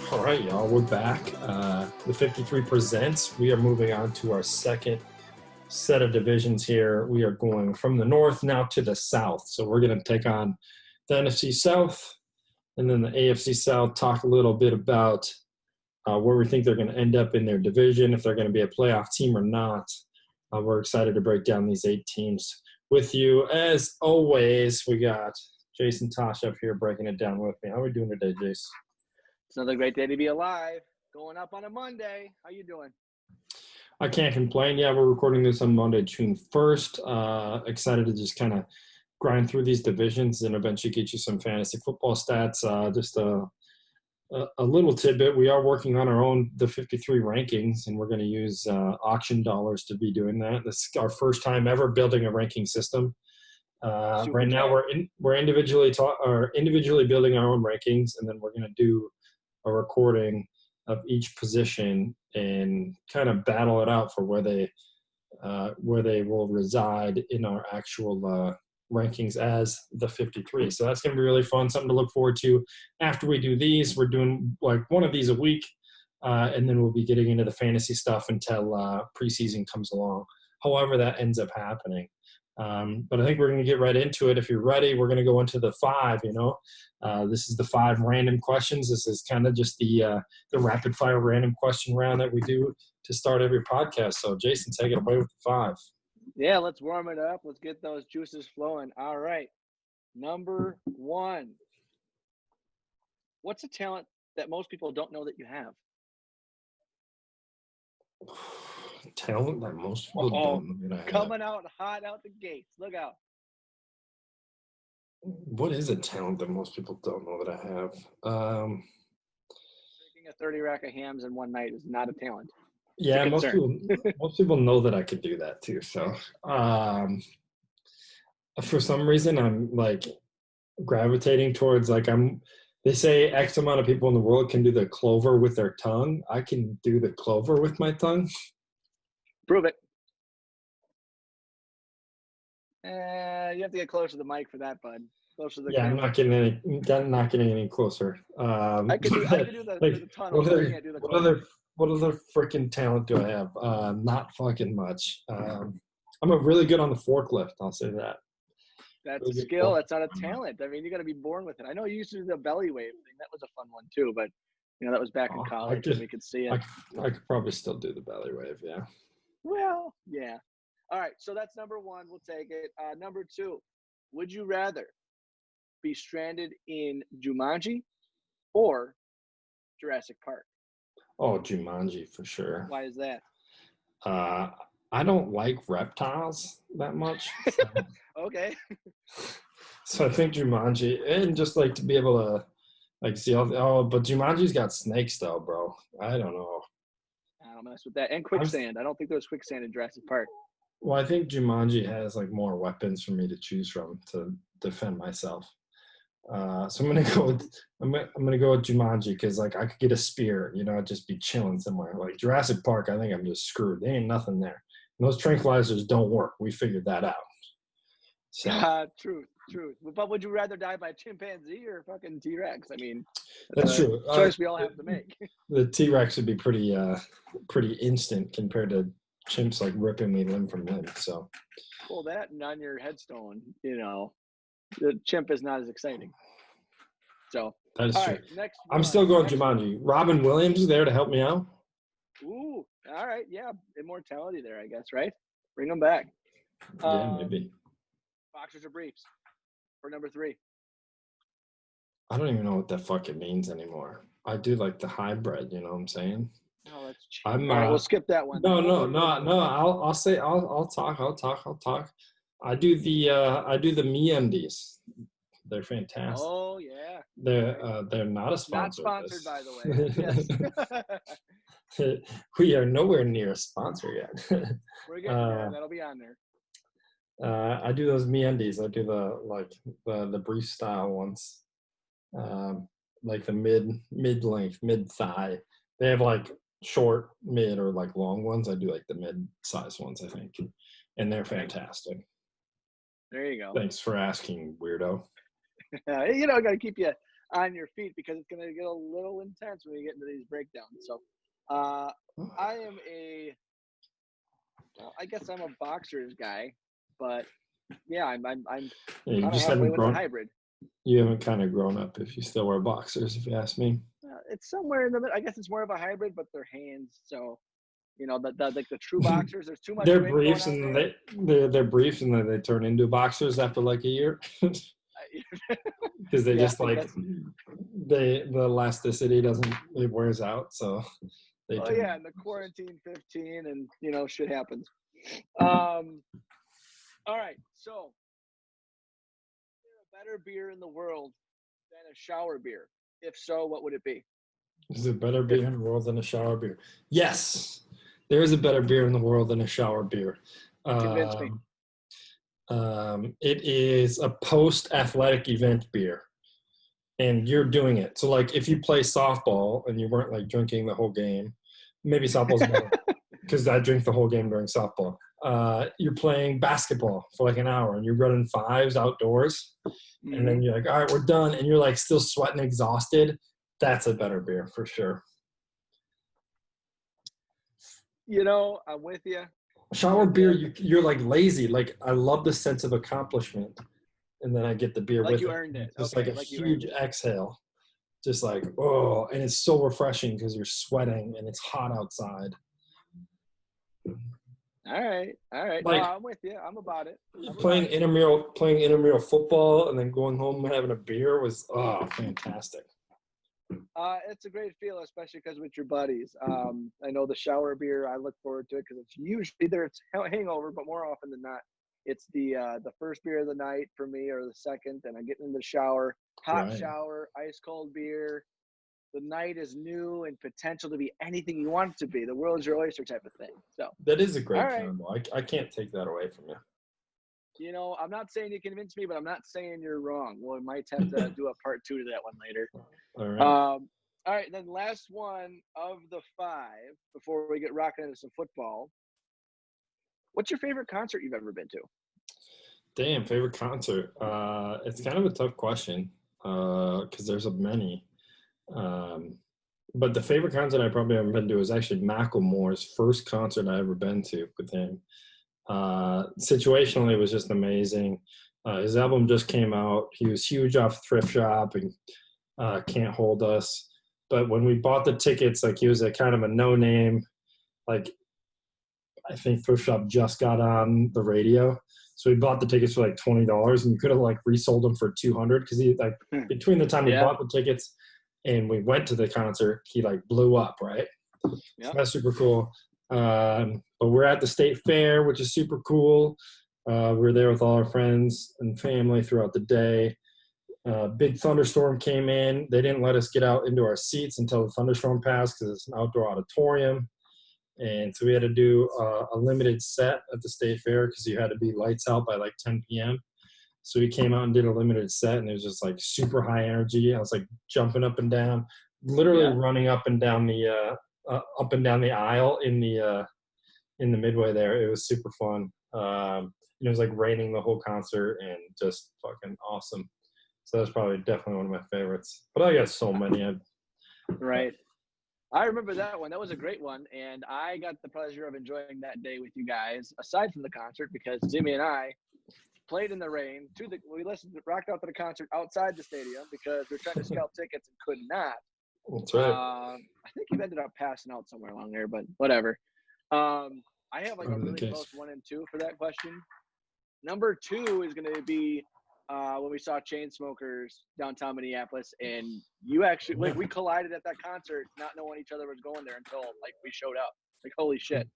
All right, y'all, we're back. The 53 presents. We are moving on to our second set of divisions here. We are going from the north now to the south. So we're going to take on the NFC South and then the AFC South, talk a little bit about where we think they're going to end up in their division, if they're going to be a playoff team or not. We're excited to break down these 8 teams with you. As always, we got Jason Tosh up here breaking it down with me. How are we doing today, Jace? It's another great day to be alive. Going up on a Monday. How you doing? I can't complain. Yeah, we're recording this on Monday, June 1st. Excited to just kind of grind through these divisions and eventually get you some fantasy football stats. Just a little tidbit. We are working on the 53 rankings, and we're going to use auction dollars to be doing that. This is our first time ever building a ranking system. Right now, we're individually building our own rankings, and then we're going to do a recording of each position and kind of battle it out for where they will reside in our actual rankings as the 53. So that's going to be really fun, something to look forward to. After we do these, we're doing like one of these a week, and then we'll be getting into the fantasy stuff until preseason comes along, however that ends up happening. But I think we're going to get right into it. If you're ready, we're going to go into the 5, this is the 5 random questions. This is kind of just the rapid fire random question round that we do to start every podcast. So Jason, take it away with the 5. Yeah, let's warm it up. Let's get those juices flowing. All right. Number 1. What's a talent that most people don't know that you have? Talent that most people don't know that I have. Coming out hot out the gates. Look out. What is a talent that most people don't know that I have? Making a 30 rack of hams in one night is not a talent. Yeah, most people know that I could do that too. So for some reason, I'm like gravitating towards they say X amount of people in the world can do the clover with their tongue. I can do the clover with my tongue. Prove it. You have to get closer to the mic for that, bud. Closer to the camera. I'm not getting any closer. I could do the tunnel. What other freaking talent do I have? Not fucking much. I'm really good on the forklift. I'll say that. That's really a skill. That's not a talent. I mean, you got to be born with it. I know you used to do the belly wave thing. That was a fun one too, but that was back in college and we could see it. I could probably still do the belly wave. Yeah. Well, yeah. All right. So that's number 1. We'll take it. Number 2, would you rather be stranded in Jumanji or Jurassic Park? Oh, Jumanji for sure. Why is that? I don't like reptiles that much. So. Okay. So I think Jumanji, and just like to be able to see but Jumanji's got snakes though, bro. I don't know. I don't mess with that. And quicksand. I don't think there was quicksand in Jurassic Park. Well, I think Jumanji has more weapons for me to choose from to defend myself. So I'm gonna go with Jumanji because I could get a spear, just be chilling somewhere. Like Jurassic Park, I think I'm just screwed. There ain't nothing there. And those tranquilizers don't work. We figured that out. So. Truth. But would you rather die by a chimpanzee or fucking T-Rex? I mean, that's true. Choice we all have to make. The T-Rex would be pretty instant compared to chimps ripping me limb from limb. So. Well, that and on your headstone, the chimp is not as exciting. So that is true. Right, next I'm still going Jumanji. Robin Williams is there to help me out. Ooh, all right, yeah, immortality there, I guess, right? Bring them back. Yeah, maybe. Boxers or briefs for number 3. I don't even know what that fucking means anymore. I do the hybrid. You know what I'm saying? Oh, that's cheap. All right, we'll skip that one. No. I'll talk. I do the MeUndies. They're fantastic. Oh yeah. They're not a sponsor. Not sponsored, by the way. Yes. We are nowhere near a sponsor yet. We're getting there. That'll be on there. I do those MeUndies. I do the brief style ones, the mid length, mid thigh. They have short, mid, or long ones. I do the mid size ones, I think, and they're fantastic. There you go. Thanks for asking, weirdo. Got to keep you on your feet because it's going to get a little intense when we get into these breakdowns. So, I am I guess I'm a boxers guy, but yeah, I'm Yeah, you kind of just halfway haven't with the grown. hybrid. You haven't kind of grown up if you still wear boxers, if you ask me. It's somewhere in the middle. I guess it's more of a hybrid, but they're hands. So, the like the true boxers, there's too much They're wind going briefs on and there. they're briefs and then they turn into boxers after like a year because they Yeah, just I like guess. the elasticity doesn't it wears out, so they Oh turn. yeah, and the quarantine 15, and shit happens. Um, all right, so is there a better beer in the world than a shower beer? If so, what would it be? Is there better If beer in the world than a shower beer? Yes, there is a better beer in the world than a shower beer. convince me. Um, it is a post-athletic event beer, and you're doing it. So, like, if you play softball and you weren't like drinking the whole game, maybe softball's better because I drink the whole game during softball. You're playing basketball for like an hour and you're running fives outdoors, and Hmm. then you're like, all right, we're done, and you're like still sweating, exhausted. That's a better beer for sure. I'm with you. I'm Shower with beer, you. you're like lazy. Like I love the sense of accomplishment, and then I get the beer Like with you it. earned And it. it's just like Okay, a like you earned huge it. exhale, just like oh, and it's so refreshing because you're sweating and it's hot outside. All right, all right. No, Like I'm with you. I'm about it. I'm about playing it. intramural football, and then going home and having a beer was fantastic. It's a great feel, especially because with your buddies. I know the shower beer. I look forward to it because it's usually either it's hangover, but more often than not, it's the first beer of the night for me, or the second. And I get in the shower, hot Right. shower, ice cold beer. The night is new and potential to be anything you want it to be. The world's your oyster type of thing. So, That is a all great right. combo. I can't take that away from I'm not saying you convinced me, but I'm not saying you're wrong. Well, we might have to do a part 2 to that one later. you. All right. All right, then last one of the 5 before we get rocking into some football. What's your favorite concert you've ever been to? Damn, favorite concert. It's kind of a tough question because there's a many. Um, but the favorite concert I probably ever been to is actually Macklemore's first concert I ever been to with him. Situationally, it was just amazing. His album just came out. He was huge off Thrift Shop and Can't Hold Us. But when we bought the tickets, like he was a kind of a no name. Like I think Thrift Shop just got on the radio. So we bought the tickets for like $20, and you could have like resold them for 200 because he like between the time we Yeah, bought the tickets and we went to the concert, he like blew up, right? So yeah. that's super cool. But we're at the state fair, which is super cool. We were there with all our friends and family throughout the day. Big thunderstorm came in. They didn't let us get out into our seats until the thunderstorm passed because it's an outdoor auditorium. And so we had to do a limited set at the state fair because you had to be lights out by like 10 p.m. So we came out and did a limited set, and it was just like super high energy. I was like jumping up and down, literally Yeah. running up and down the aisle in the midway there. It was super fun. It was like raining the whole concert and just fucking awesome. So that's probably definitely one of my favorites. But I got so many. Right. I remember that one. That was a great one, and I got the pleasure of enjoying that day with you guys. Aside from the concert, because Jimmy and I played in the rain. We rocked out to the concert outside the stadium because we were trying to scalp tickets and could not. That's right. I think he ended up passing out somewhere along there, but whatever. I have like a Probably the really case. close 1 and 2 for that question. Number 2 is going to be when we saw Chainsmokers downtown Minneapolis, and you actually like we collided at that concert, not knowing each other was going there until like we showed up. Like holy shit.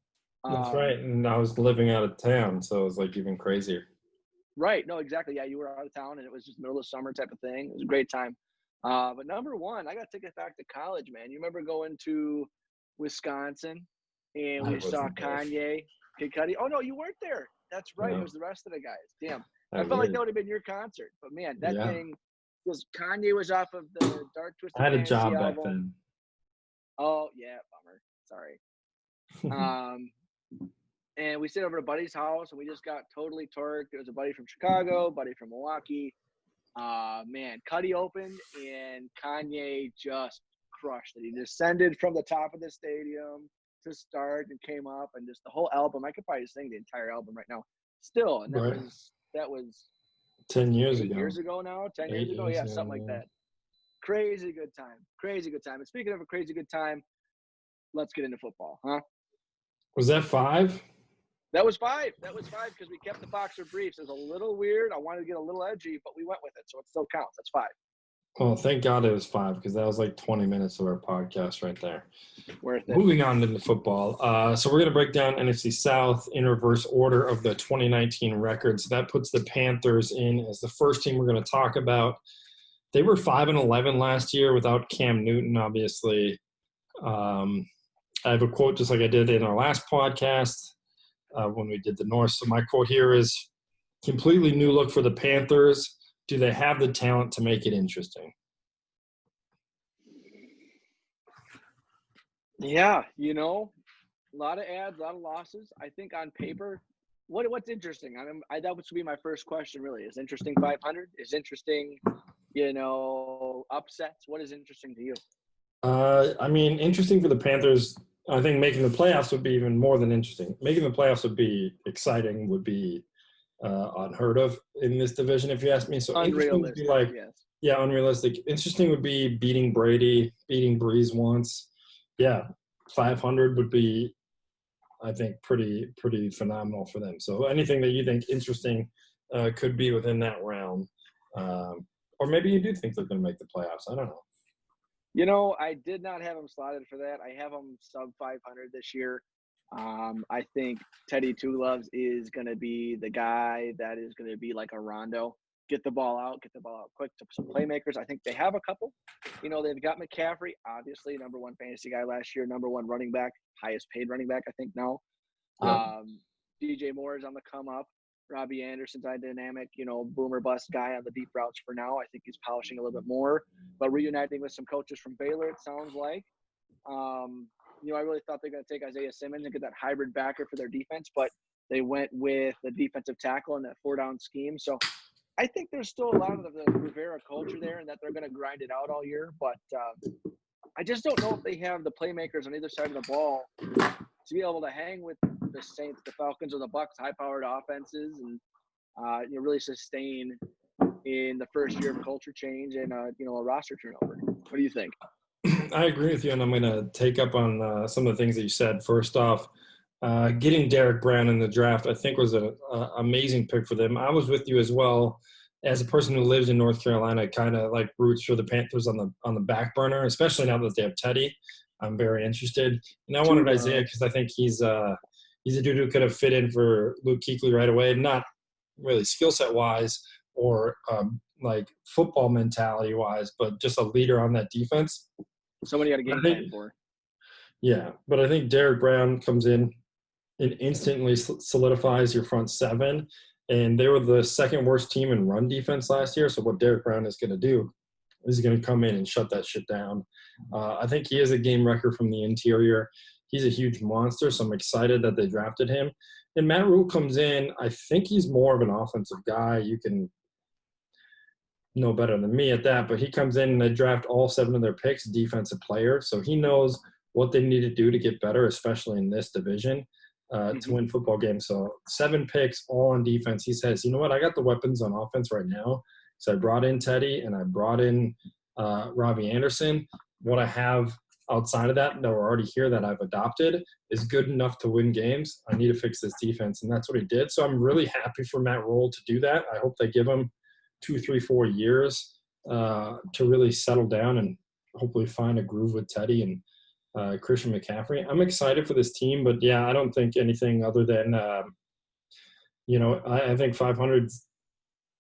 That's right. And I was living out of town, so it was like even crazier. Right. No, exactly. Yeah, you were out of town, and it was just middle of summer type of thing. It was a great time. But number 1, I got to take it back to college, man. You remember going to Wisconsin, and I we saw wasn't there. Kanye, Kid Cudi. Oh no, you weren't there. That's right. It No, was the rest of the guys. Damn. I I felt like wish. that would have been your concert. But man, that Yeah. thing was Kanye was off of the Dark I Twisted had a Fantasy job back album. then. Oh yeah, bummer. Sorry. And we stayed over at a buddy's house, and we just got totally torqued. It was a buddy from Chicago, buddy from Milwaukee. Man, Cuddy opened and Kanye just crushed it. He descended from the top of the stadium to start and came up, and just the whole album. I could probably sing the entire album right now still. And Right. that was 10 years 8 ago. years ago now, 10 years ago. Yeah, something like that. Crazy good time. Crazy good time. And speaking of a crazy good time, let's get into football, huh? Was that 5? That was 5. That was 5 because we kept the boxer briefs. It was a little weird. I wanted to get a little edgy, but we went with it, so it still counts. That's 5. Well, thank God it was 5 because that was like 20 minutes of our podcast right there. Worth it. Moving on into football. So we're going to break down NFC South in reverse order of the 2019 records. That puts the Panthers in as the first team we're going to talk about. They were 5-11 last year without Cam Newton, obviously. I have a quote just like I did in our last podcast when we did the North. So my quote here is, completely new look for the Panthers. Do they have the talent to make it interesting? Yeah, a lot of ads, a lot of losses. I think on paper, what's interesting? That would be my first question. Really, is interesting 500? Is interesting, upsets? What is interesting to you? Interesting for the Panthers. I think making the playoffs would be even more than interesting. Making the playoffs would be exciting. Would be unheard of in this division, if you ask me. So interesting would be like, yes. Yeah, unrealistic. Interesting would be beating Brady, beating Breeze once. Yeah, 500 would be, I think, pretty phenomenal for them. So anything that you think interesting could be within that realm. Or maybe you do think they're going to make the playoffs. I don't know. I did not have them slotted for that. I have them sub 500 this year. I think Teddy Two Loves is going to be the guy that is going to be like a Rondo. Get the ball out quick to some playmakers. I think they have a couple. They've got McCaffrey, obviously, number 1 fantasy guy last year, number 1 running back, highest paid running back, I think now. Yeah. DJ Moore is on the come up. Robbie Anderson's a dynamic, boomer bust guy on the deep routes for now. I think he's polishing a little bit more, but reuniting with some coaches from Baylor, it sounds like. I really thought they were going to take Isaiah Simmons and get that hybrid backer for their defense, but they went with the defensive tackle in that 4-down scheme. So I think there's still a lot of the Rivera culture there and that they're going to grind it out all year. But I just don't know if they have the playmakers on either side of the ball to be able to hang with the Saints, the Falcons, or the Bucs, high-powered offenses and really sustain in the first year of culture change and a roster turnover. What do you think? I agree with you, and I'm going to take up on some of the things that you said. First off, getting Derek Brown in the draft, I think, was an amazing pick for them. I was with you as well. As a person who lives in North Carolina, kind of like roots for the Panthers on the back burner, especially now that they have Teddy. I'm very interested. And I wanted Isaiah because I think he's a dude who could have fit in for Luke Kuechly right away. Not really skill set wise or like football mentality wise, but just a leader on that defense. Somebody got a game plan for. Yeah, but I think Derek Brown comes in and instantly solidifies your front seven. And they were the second worst team in run defense last year. So what Derek Brown is going to do is he's going to come in and shut that shit down. I think he is a game wrecker from the interior. He's a huge monster, so I'm excited that they drafted him. And Matt Rule comes in. I think he's more of an offensive guy. You can know better than me at that, but he comes in and they draft all 7 of their picks defensive players. So he knows what they need to do to get better, especially in this division, to win football games. So 7 picks, all on defense. He says, you know what, I got the weapons on offense right now. So I brought in Teddy and I brought in Robbie Anderson. What I have outside of that we're already here that I've adopted is good enough to win games. I need to fix this defense, and that's what he did. So I'm really happy for Matt Rule to do that. I hope they give him 2, 3, 4 years to really settle down and hopefully find a groove with Teddy and Christian McCaffrey. I'm excited for this team, but yeah, I don't think anything other than, I think 500's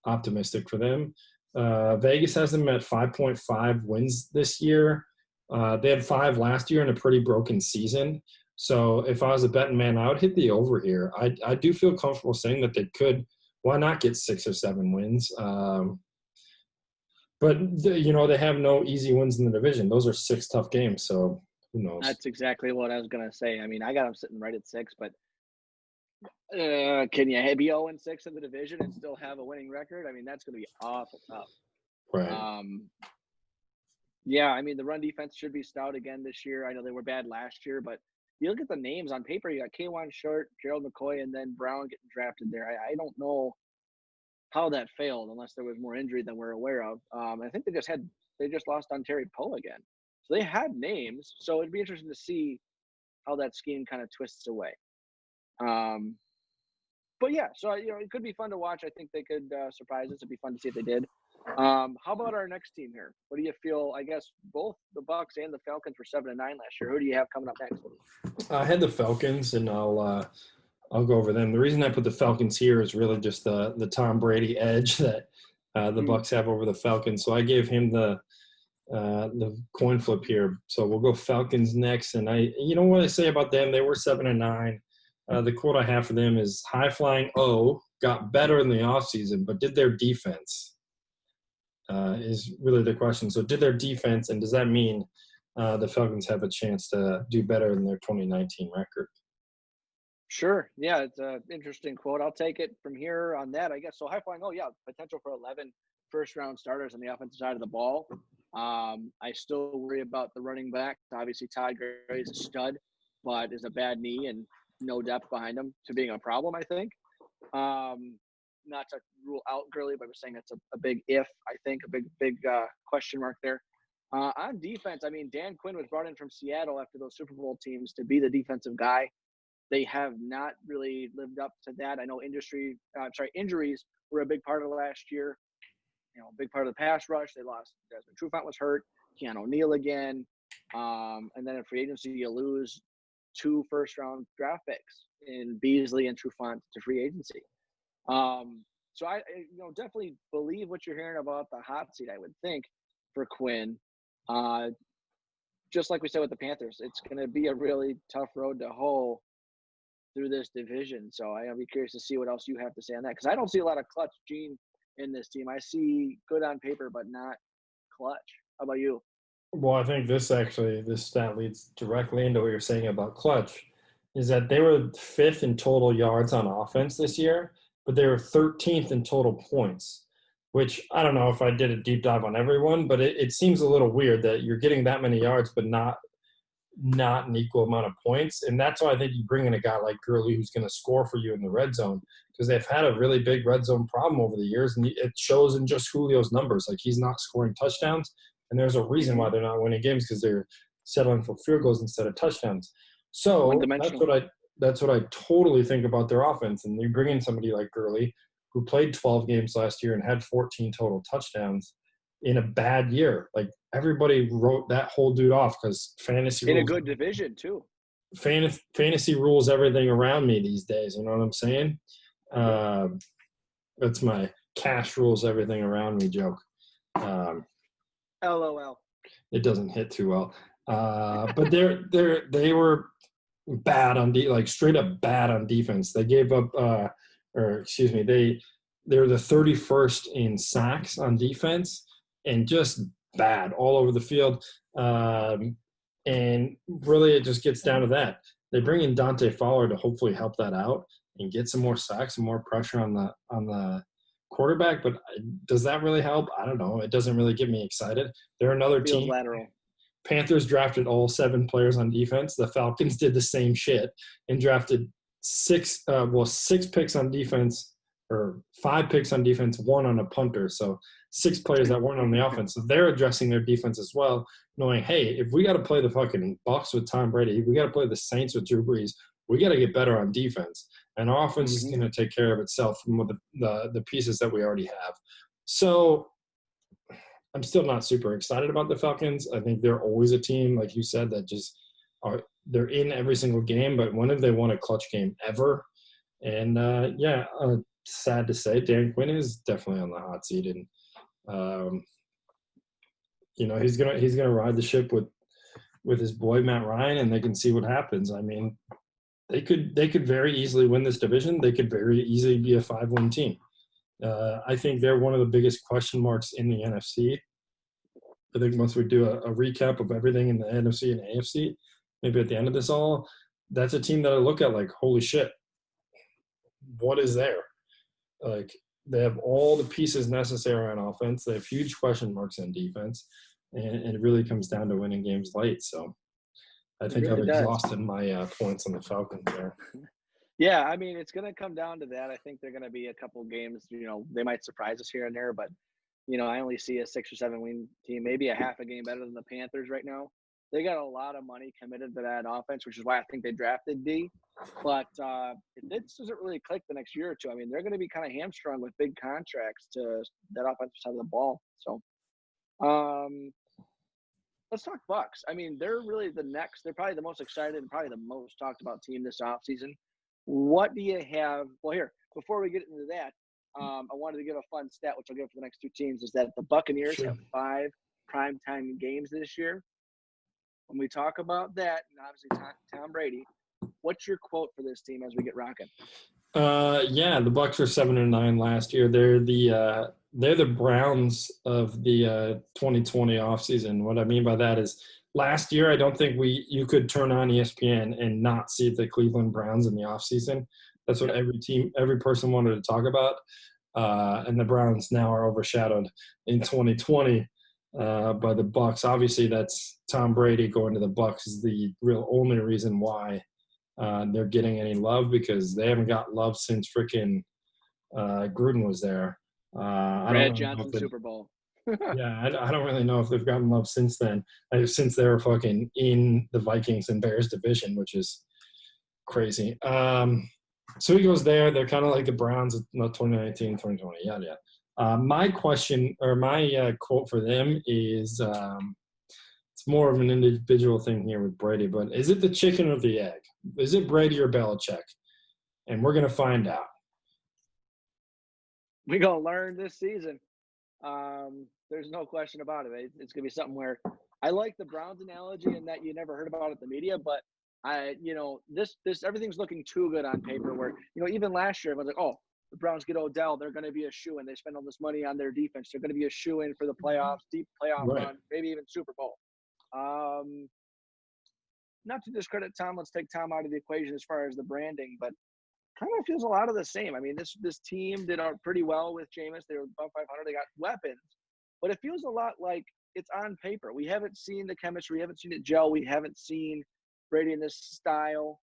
optimistic for them. Vegas has them at 5.5 wins this year. They had 5 last year in a pretty broken season. So if I was a betting man, I would hit the over here. I do feel comfortable saying that they could. Why not get 6 or 7 wins? But they have no easy wins in the division. Those are 6 tough games. So who knows? That's exactly what I was going to say. I mean, I got them sitting right at 6, but Can you be 0-6 in the division and still have a winning record? I mean, that's going to be awful tough. Right. Yeah, I mean, the run defense should be stout again this year. I know they were bad last year, but you look at the names on paper, you got K'Wan Short, Gerald McCoy, and then Brown getting drafted there. I don't know how that failed unless there was more injury than we're aware of. I think they just lost on Terry Poe again. So they had names. So it'd be interesting to see how that scheme kind of twists away. But yeah, so it could be fun to watch. I think they could surprise us. It'd be fun to see if they did. How about our next team here? What do you feel? I guess both the Bucks and the Falcons were 7-9 last year. Who do you have coming up next? I had the Falcons, and I'll go over them. The reason I put the Falcons here is really just the Tom Brady edge that the Bucks have over the Falcons. So I gave him the coin flip here. So we'll go Falcons next. And what I say about them? They were 7-9. The quote I have for them is high flying got better in the offseason, but did their defense is really the question. So did their defense, and does that mean the Falcons have a chance to do better than their 2019 record? Sure. Yeah, it's an interesting quote. I'll take it from here on that, I guess. So high flying, potential for 11 first-round starters on the offensive side of the ball. I still worry about the running back. Obviously, Todd Gurley is a stud, but is a bad knee and no depth behind him to being a problem, I think. Not to rule out Gurley, but I'm saying that's a big if, I think, a big question mark there. On defense, I mean, Dan Quinn was brought in from Seattle after those Super Bowl teams to be the defensive guy. They have not really lived up to that. I know injuries were a big part of last year. A big part of the pass rush. They lost. Desmond Trufant was hurt. Keanu Neal again. And then in free agency, you lose 2 first-round draft picks in Beasley and Trufant to free agency. So I definitely believe what you're hearing about the hot seat, I would think, for Quinn. Just like we said with the Panthers, it's going to be a really tough road to hoe through this division. So I'll be curious to see what else you have to say on that, because I don't see a lot of clutch gene in this team. I see good on paper, but not clutch. How about you? Well, I think this stat leads directly into what you're saying about clutch, is that they were 5th in total yards on offense this year, but they were 13th in total points, which I don't know if I did a deep dive on everyone, but it seems a little weird that you're getting that many yards, but not an equal amount of points. And that's why I think you bring in a guy like Gurley who's going to score for you in the red zone, because they've had a really big red zone problem over the years, and it shows in just Julio's numbers. Like, he's not scoring touchdowns, and there's a reason why they're not winning games, because they're settling for field goals instead of touchdowns. So that's what I totally think about their offense. And you bring in somebody like Gurley, who played 12 games last year and had 14 total touchdowns in a bad year. Like, everybody wrote that whole dude off because fantasy in rules, a good division too. Fantasy rules everything around me these days. You know what I'm saying? That's my cash rules everything around me joke. LOL. It doesn't hit too well. But they were bad on straight up bad on defense. They gave up, they're the 31st in sacks on defense, and just bad all over the field. And really, it just gets down to that. They bring in Dante Fowler to hopefully help that out and get some more sacks and more pressure on the quarterback. But does that really help? I don't know. It doesn't really get me excited. They're another team. Lateral. Panthers drafted all 7 players on defense. The Falcons did the same shit and drafted 6 picks on defense, or 5 picks on defense, 1 on a punter. So 6 players that weren't on the offense. So they're addressing their defense as well, knowing, hey, if we got to play the fucking Bucs with Tom Brady, if we got to play the Saints with Drew Brees, we got to get better on defense. And our offense is going to take care of itself from the pieces that we already have. So I'm still not super excited about the Falcons. I think they're always a team, like you said, that just they're in every single game, but when have they won a clutch game ever? And sad to say, Dan Quinn is definitely on the hot seat, and he's gonna ride the ship with his boy Matt Ryan, and they can see what happens. I mean, they could very easily win this division. They could very easily be a 5-win team. I think they're one of the biggest question marks in the NFC. I think once we do a recap of everything in the NFC and AFC, maybe at the end of this all, that's a team that I look at like, holy shit, what is there? Like, they have all the pieces necessary on offense. They have huge question marks on defense, and it really comes down to winning games late. So I It think I've really does. exhausted my points on the Falcons there. Yeah, I mean, it's going to come down to that. I think they're going to be a couple games. They might surprise us here and there, but I only see a 6 or 7 win team, maybe a half a game better than the Panthers right now. They got a lot of money committed to that offense, which is why I think they drafted D. But if this doesn't really click the next year or two, I mean, they're going to be kind of hamstrung with big contracts to that offensive side of the ball. So let's talk Bucks. I mean, they're really they're probably the most excited and probably the most talked about team this offseason. What do you have? Well, here, before we get into that, I wanted to give a fun stat, which I'll give for the next 2 teams, is that the Buccaneers have 5 primetime games this year. When we talk about that, and obviously Tom Brady, what's your quote for this team as we get rocking? Yeah, the Bucks were 7-9 last year. They're the Browns of the 2020 offseason. What I mean by that is, last year I don't think you could turn on ESPN and not see the Cleveland Browns in the offseason. That's what every person wanted to talk about. And the Browns now are overshadowed in 2020 by the Bucks. Obviously, that's Tom Brady going to the Bucks is the real only reason why they're getting any love, because they haven't got love since freaking Gruden was there. Brad Johnson Super Bowl. Yeah, I don't really know if they've gotten love since then. Since they were fucking in the Vikings and Bears division, which is crazy. So he goes there. They're kind of like the Browns of 2019, 2020. Yeah. My question, or my quote for them is, it's more of an individual thing here with Brady, but is it the chicken or the egg? Is it Brady or Belichick? And we're going to find out. We're going to learn this season. There's no question about it. It's going to be something where I like the Browns analogy in that you never heard about it in the media, but this everything's looking too good on paper where, even last year, I was like, oh, the Browns get Odell, they're going to be a shoo-in. They spend all this money on their defense. They're going to be a shoo-in for the playoffs, deep playoff run, maybe even Super Bowl. Not to discredit Tom, let's take Tom out of the equation as far as the branding, but kind of feels a lot of the same. I mean, this team did pretty well with Jameis. They were above 500. They got weapons, but it feels a lot like it's on paper. We haven't seen the chemistry. We haven't seen it gel. We haven't seen Brady in this style.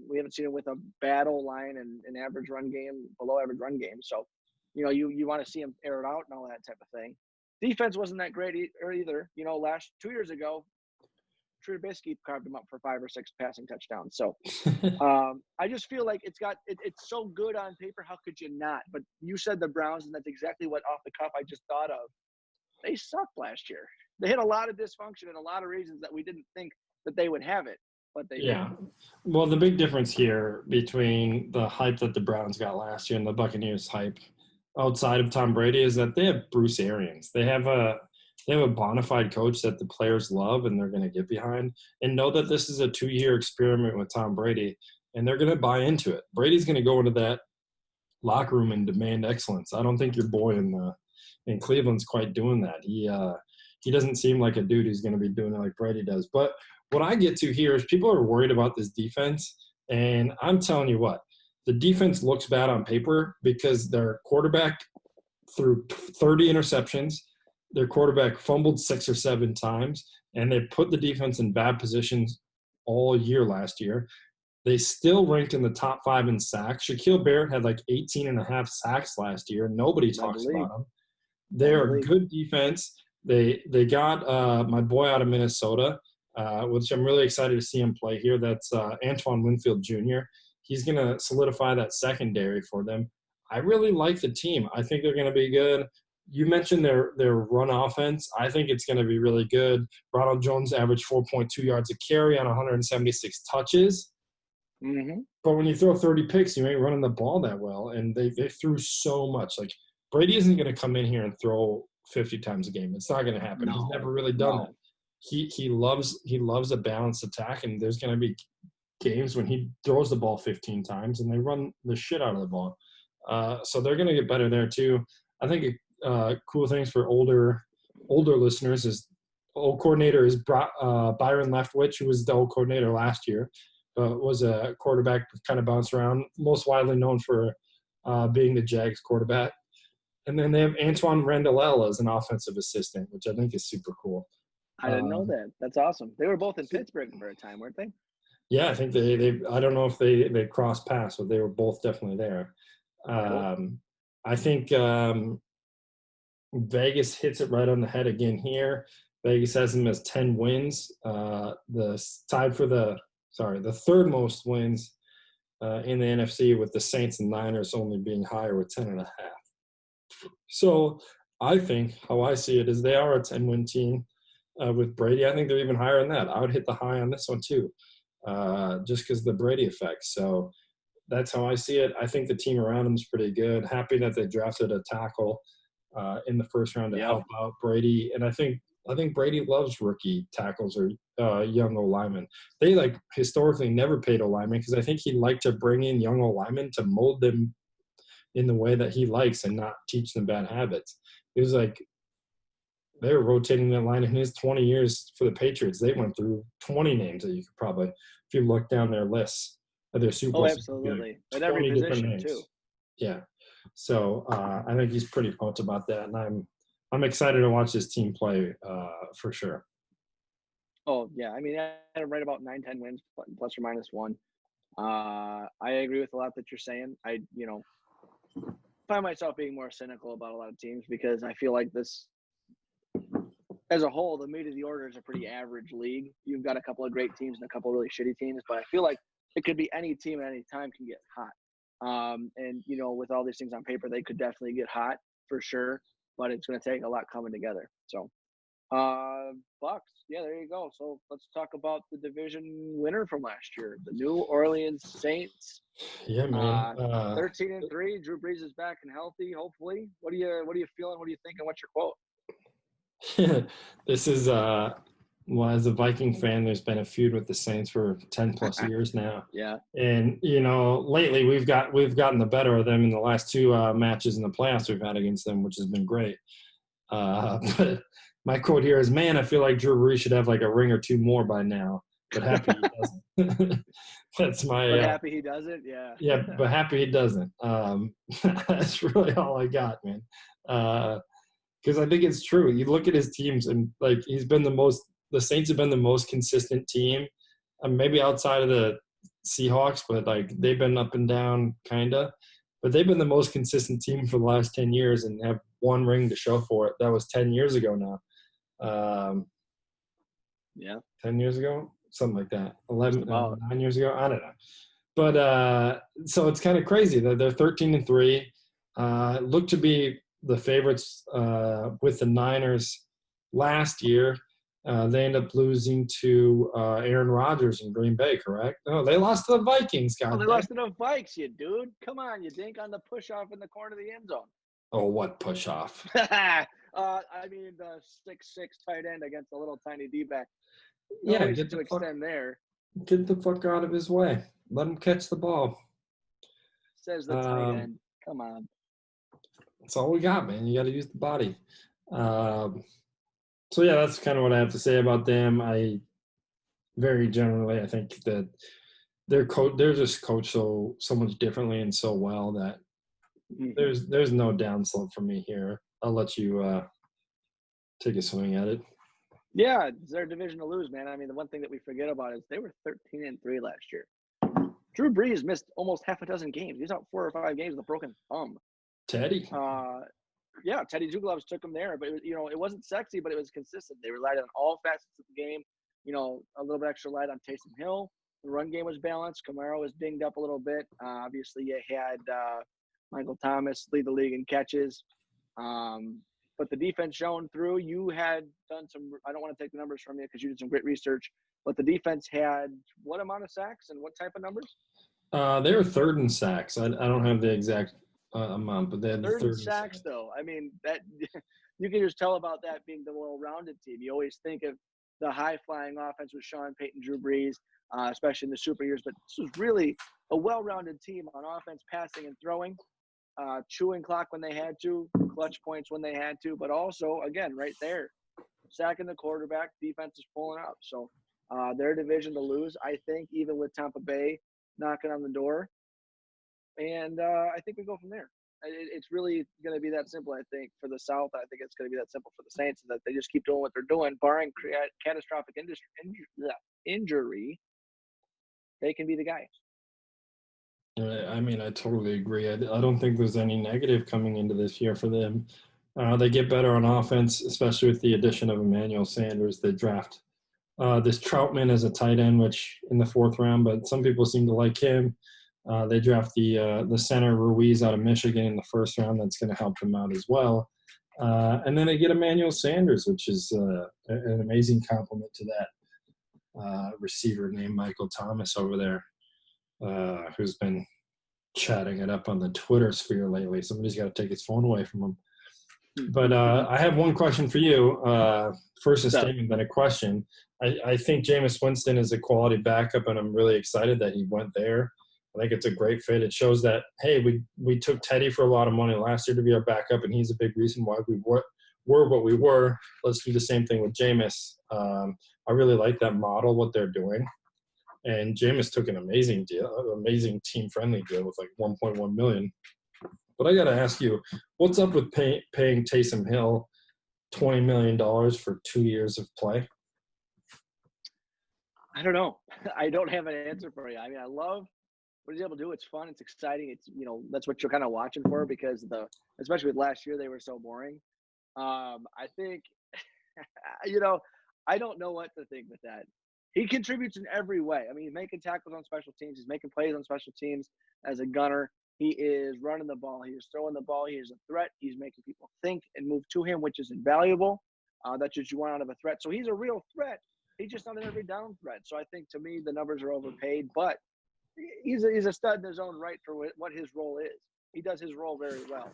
We haven't seen it with a battle line and an average run game, below average run game. So, you want to see him air it out and all that type of thing. Defense wasn't that great either. 2 years ago, Trubisky carved him up for 5 or 6 passing touchdowns. So I just feel like it's so good on paper. How could you not? But you said the Browns, and that's exactly what off the cuff I just thought of. They sucked last year. They had a lot of dysfunction and a lot of reasons that we didn't think that they would have it, but they did. Well, the big difference here between the hype that the Browns got last year and the Buccaneers hype outside of Tom Brady is that they have Bruce Arians. They have a bona fide coach that the players love and they're going to get behind, and know that this is a 2-year experiment with Tom Brady, and they're going to buy into it. Brady's going to go into that locker room and demand excellence. I don't think your boy in Cleveland's quite doing that. He doesn't seem like a dude who's going to be doing it like Brady does. But what I get to here is people are worried about this defense, and I'm telling you what, the defense looks bad on paper because their quarterback threw 30 interceptions. Their quarterback fumbled 6 or 7 times, and they put the defense in bad positions all year last year. They still ranked in the top 5 in sacks. Shaquille Barrett had like 18.5 sacks last year. Nobody talks about them. They're a good defense. They got my boy out of Minnesota, which I'm really excited to see him play here. That's Antoine Winfield Jr. He's going to solidify that secondary for them. I really like the team. I think they're going to be good. You mentioned their run offense. I think it's going to be really good. Ronald Jones averaged 4.2 yards a carry on 176 touches. Mm-hmm. But when you throw 30 picks, you ain't running the ball that well. And they threw so much. Like, Brady isn't going to come in here and throw 50 times a game. It's not going to happen. He's never really done that. He loves a balanced attack, and there's going to be games when he throws the ball 15 times and they run the shit out of the ball. So they're going to get better there too. I think cool things for older listeners is old coordinator is Byron Leftwich, who was the old coordinator last year. was a quarterback that kind of bounced around, most widely known for being the Jags quarterback. And then they have Antoine Randall as an offensive assistant, which I think is super cool. I didn't know that. That's awesome. They were both in Pittsburgh for a time, weren't they? Yeah, I think they I don't know if they crossed paths, but they were both definitely there. Cool. I think Vegas hits it right on the head again here. Vegas has them as 10 wins. The third most wins in the NFC, with the Saints and Niners only being higher with 10.5. So I think how I see it is they are a 10-win team with Brady. I think they're even higher than that. I would hit the high on this one too, just because of the Brady effect. So that's how I see it. I think the team around them is pretty good. Happy that they drafted a tackle in the first round to help out Brady. And I think Brady loves rookie tackles or young O-linemen. They historically never paid O-linemen because I think he liked to bring in young O-linemen to mold them in the way that he likes and not teach them bad habits. It was like they were rotating that line in his 20 years for the Patriots. They went through 20 names that you could probably, if you look down their lists of their Super Bowl. Oh, absolutely. At every position too. Yeah. So I think he's pretty pumped about that, and I'm excited to watch this team play for sure. Oh yeah, I mean, I had right about 9-10 wins, plus or minus one. I agree with a lot that you're saying. I find myself being more cynical about a lot of teams because I feel like this, as a whole, the meat of the order is a pretty average league. You've got a couple of great teams and a couple of really shitty teams, but I feel like it could be any team at any time can get hot. And with all these things on paper, they could definitely get hot for sure, but it's going to take a lot coming together. So, Bucks, yeah, there you go. So let's talk about the division winner from last year, the New Orleans Saints. Yeah, man. 13-3. Drew Brees is back and healthy. Hopefully, what are you feeling? What are you thinking? What's your quote? This is well, as a Viking fan, there's been a feud with the Saints for 10 plus years now. Yeah. And lately we've gotten the better of them in the last two matches in the playoffs we've had against them, which has been great. But my quote here is, man, I feel like Drew Brees should have like a ring or two more by now, but happy he doesn't. That's my. But happy he doesn't, yeah. Yeah, but happy he doesn't. That's really all I got, man. Because I think it's true. You look at his teams, and the Saints have been the most consistent team, maybe outside of the Seahawks, but they've been up and down kind of. But they've been the most consistent team for the last 10 years and have one ring to show for it. That was 10 years ago now. 10 years ago, something like that. 9 years ago, I don't know. But so it's kind of crazy that they're 13-3. Look to be the favorites with the Niners last year. They end up losing to Aaron Rodgers in Green Bay, correct? No, they lost to the Vikings, guys. Oh, they lost to the Vikes, you dude. Come on, you dink on the push-off in the corner of the end zone. Oh, what push-off? I mean, the 6'6" tight end against a little tiny D-back. Yeah, extend there. Get the fuck out of his way. Let him catch the ball. Says the tight end. Come on. That's all we got, man. You got to use the body. So yeah, that's kind of what I have to say about them. I think that they're just coached so much differently and so well that there's no downslope for me here. I'll let you take a swing at it. Yeah, it's their division to lose, man. I mean, the one thing that we forget about is they were 13-3 last year. Drew Brees missed almost half a dozen games. He's out 4 or 5 games with a broken thumb. Teddy. Yeah, Teddy Two Gloves took him there, but it wasn't sexy, but it was consistent. They relied on all facets of the game. A little bit extra light on Taysom Hill. The run game was balanced. Camaro was dinged up a little bit. Obviously, you had Michael Thomas lead the league in catches. But the defense shone through. You had done some – I don't want to take the numbers from you because you did some great research. But the defense had what amount of sacks and what type of numbers? They were third in sacks. I don't have the exact amount, but they had third in sacks, though. I mean, that you can just tell about that being the well-rounded team. You always think of the high-flying offense with Sean Payton, Drew Brees, especially in the super years. But this was really a well-rounded team on offense, passing and throwing, chewing clock when they had to, clutch points when they had to, but also, again, right there, sacking the quarterback, defense is pulling up. So Their division to lose, I think, even with Tampa Bay knocking on the door. And I think we go from there. It's really going to be that simple, I think, for the South. I think it's going to be that simple for the Saints, that they just keep doing what they're doing, barring catastrophic injury. They can be the guys. I mean, I totally agree. I don't think there's any negative coming into this year for them. They get better on offense, especially with the addition of Emmanuel Sanders. They draft this Troutman as a tight end, which in the 4th round, but some people seem to like him. They draft the center Ruiz out of Michigan in the 1st round. That's going to help them out as well. And then they get Emmanuel Sanders, which is an amazing compliment to that receiver named Michael Thomas over there, who's been chatting it up on the Twitter sphere lately. Somebody's got to take his phone away from him. But I have one question for you. First a statement, then a question. I think Jameis Winston is a quality backup, and I'm really excited that he went there. I think it's a great fit. It shows that, hey, we took Teddy for a lot of money last year to be our backup, and he's a big reason why we were what we were. Let's do the same thing with Jameis. I really like that model, what they're doing. And Jameis took an amazing deal, an amazing team-friendly deal with like $1.1 million. But I got to ask you, what's up with paying Taysom Hill $20 million for 2 years of play? I don't know. I don't have an answer for you. I mean, I love what he's able to do. It's fun. It's exciting. It's, that's what you're kind of watching for, because especially with last year, they were so boring. I think, I don't know what to think with that. He contributes in every way. I mean, he's making tackles on special teams. He's making plays on special teams as a gunner. He is running the ball. He is throwing the ball. He is a threat. He's making people think and move to him, which is invaluable. That's what you want out of a threat. So he's a real threat. He's just not an every down threat. So I think, to me, the numbers are overpaid. But he's a stud in his own right for what his role is. He does his role very well.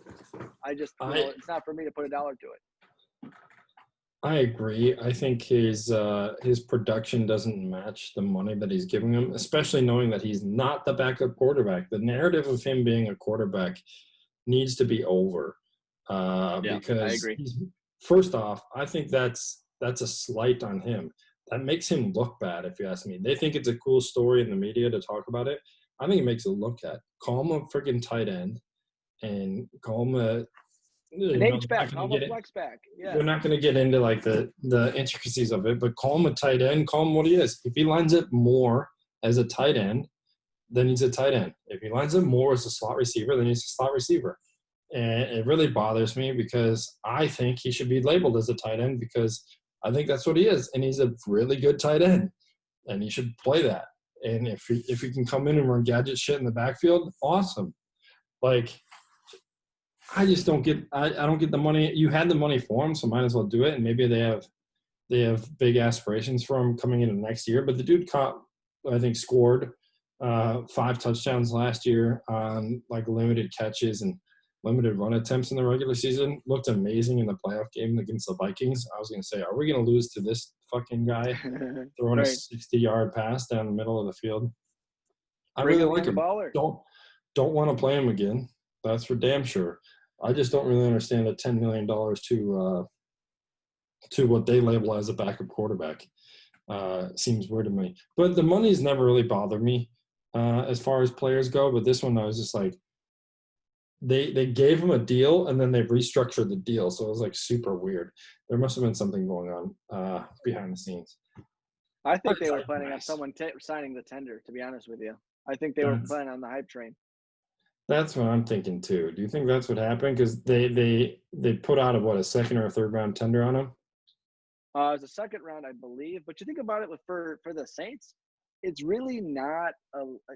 It's not for me to put a dollar to it. I agree. I think his production doesn't match the money that he's giving him, especially knowing that he's not the backup quarterback. The narrative of him being a quarterback needs to be over. Because I agree. First off, I think that's a slight on him. That makes him look bad, if you ask me. They think it's a cool story in the media to talk about it. I think it makes it look bad. Call him a freaking tight end, and call him an H-back, call him a flex back. Yeah. We're not going to get into like the intricacies of it, but call him a tight end. Call him what he is. If he lines up more as a tight end, then he's a tight end. If he lines up more as a slot receiver, then he's a slot receiver. And it really bothers me, because I think he should be labeled as a tight end, because I think that's what he is. And he's a really good tight end, and he should play that. And if he can come in and run gadget shit in the backfield, awesome. Like, I just don't get – I don't get the money. You had the money for him, so might as well do it. And maybe they have big aspirations for him coming into next year. But the dude scored 5 touchdowns last year on like limited catches and limited run attempts in the regular season. Looked amazing in the playoff game against the Vikings. I was going to say, are we going to lose to this fucking guy throwing a 60-yard pass down the middle of the field? I really like him. Don't want to play him again. That's for damn sure. I just don't really understand the $10 million to what they label as a backup quarterback. Seems weird to me. But the money's never really bothered me as far as players go. But this one, I was just like, they gave him a deal, and then they restructured the deal. So it was like super weird. There must have been something going on behind the scenes. I think they were planning on someone signing the tender, to be honest with you. I think they were planning on the hype train. That's what I'm thinking too. Do you think that's what happened? Because they put out a second or a third round tender on him? It was a second round, I believe. But you think about it for the Saints, it's really not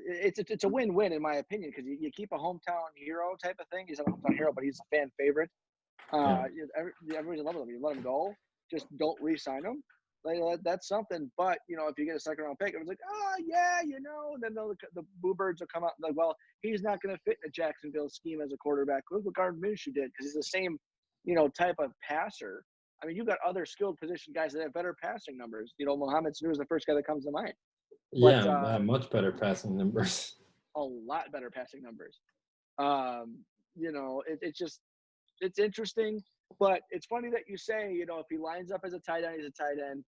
it's a win-win in my opinion, because you keep a hometown hero type of thing. He's not a hometown hero, but he's a fan favorite. Everybody's in love with him. You let him go, just don't re-sign him. That's something. But if you get a second round pick, everyone's like, and then the boo birds will come out like, well, he's not going to fit in a Jacksonville scheme as a quarterback. Look what Gardner Minshew did, because he's the same type of passer. I mean, you've got other skilled position guys that have better passing numbers. Mohamed Sanu is the first guy that comes to mind. But, much better passing numbers. A lot better passing numbers. It's interesting. But it's funny that you say, if he lines up as a tight end, he's a tight end.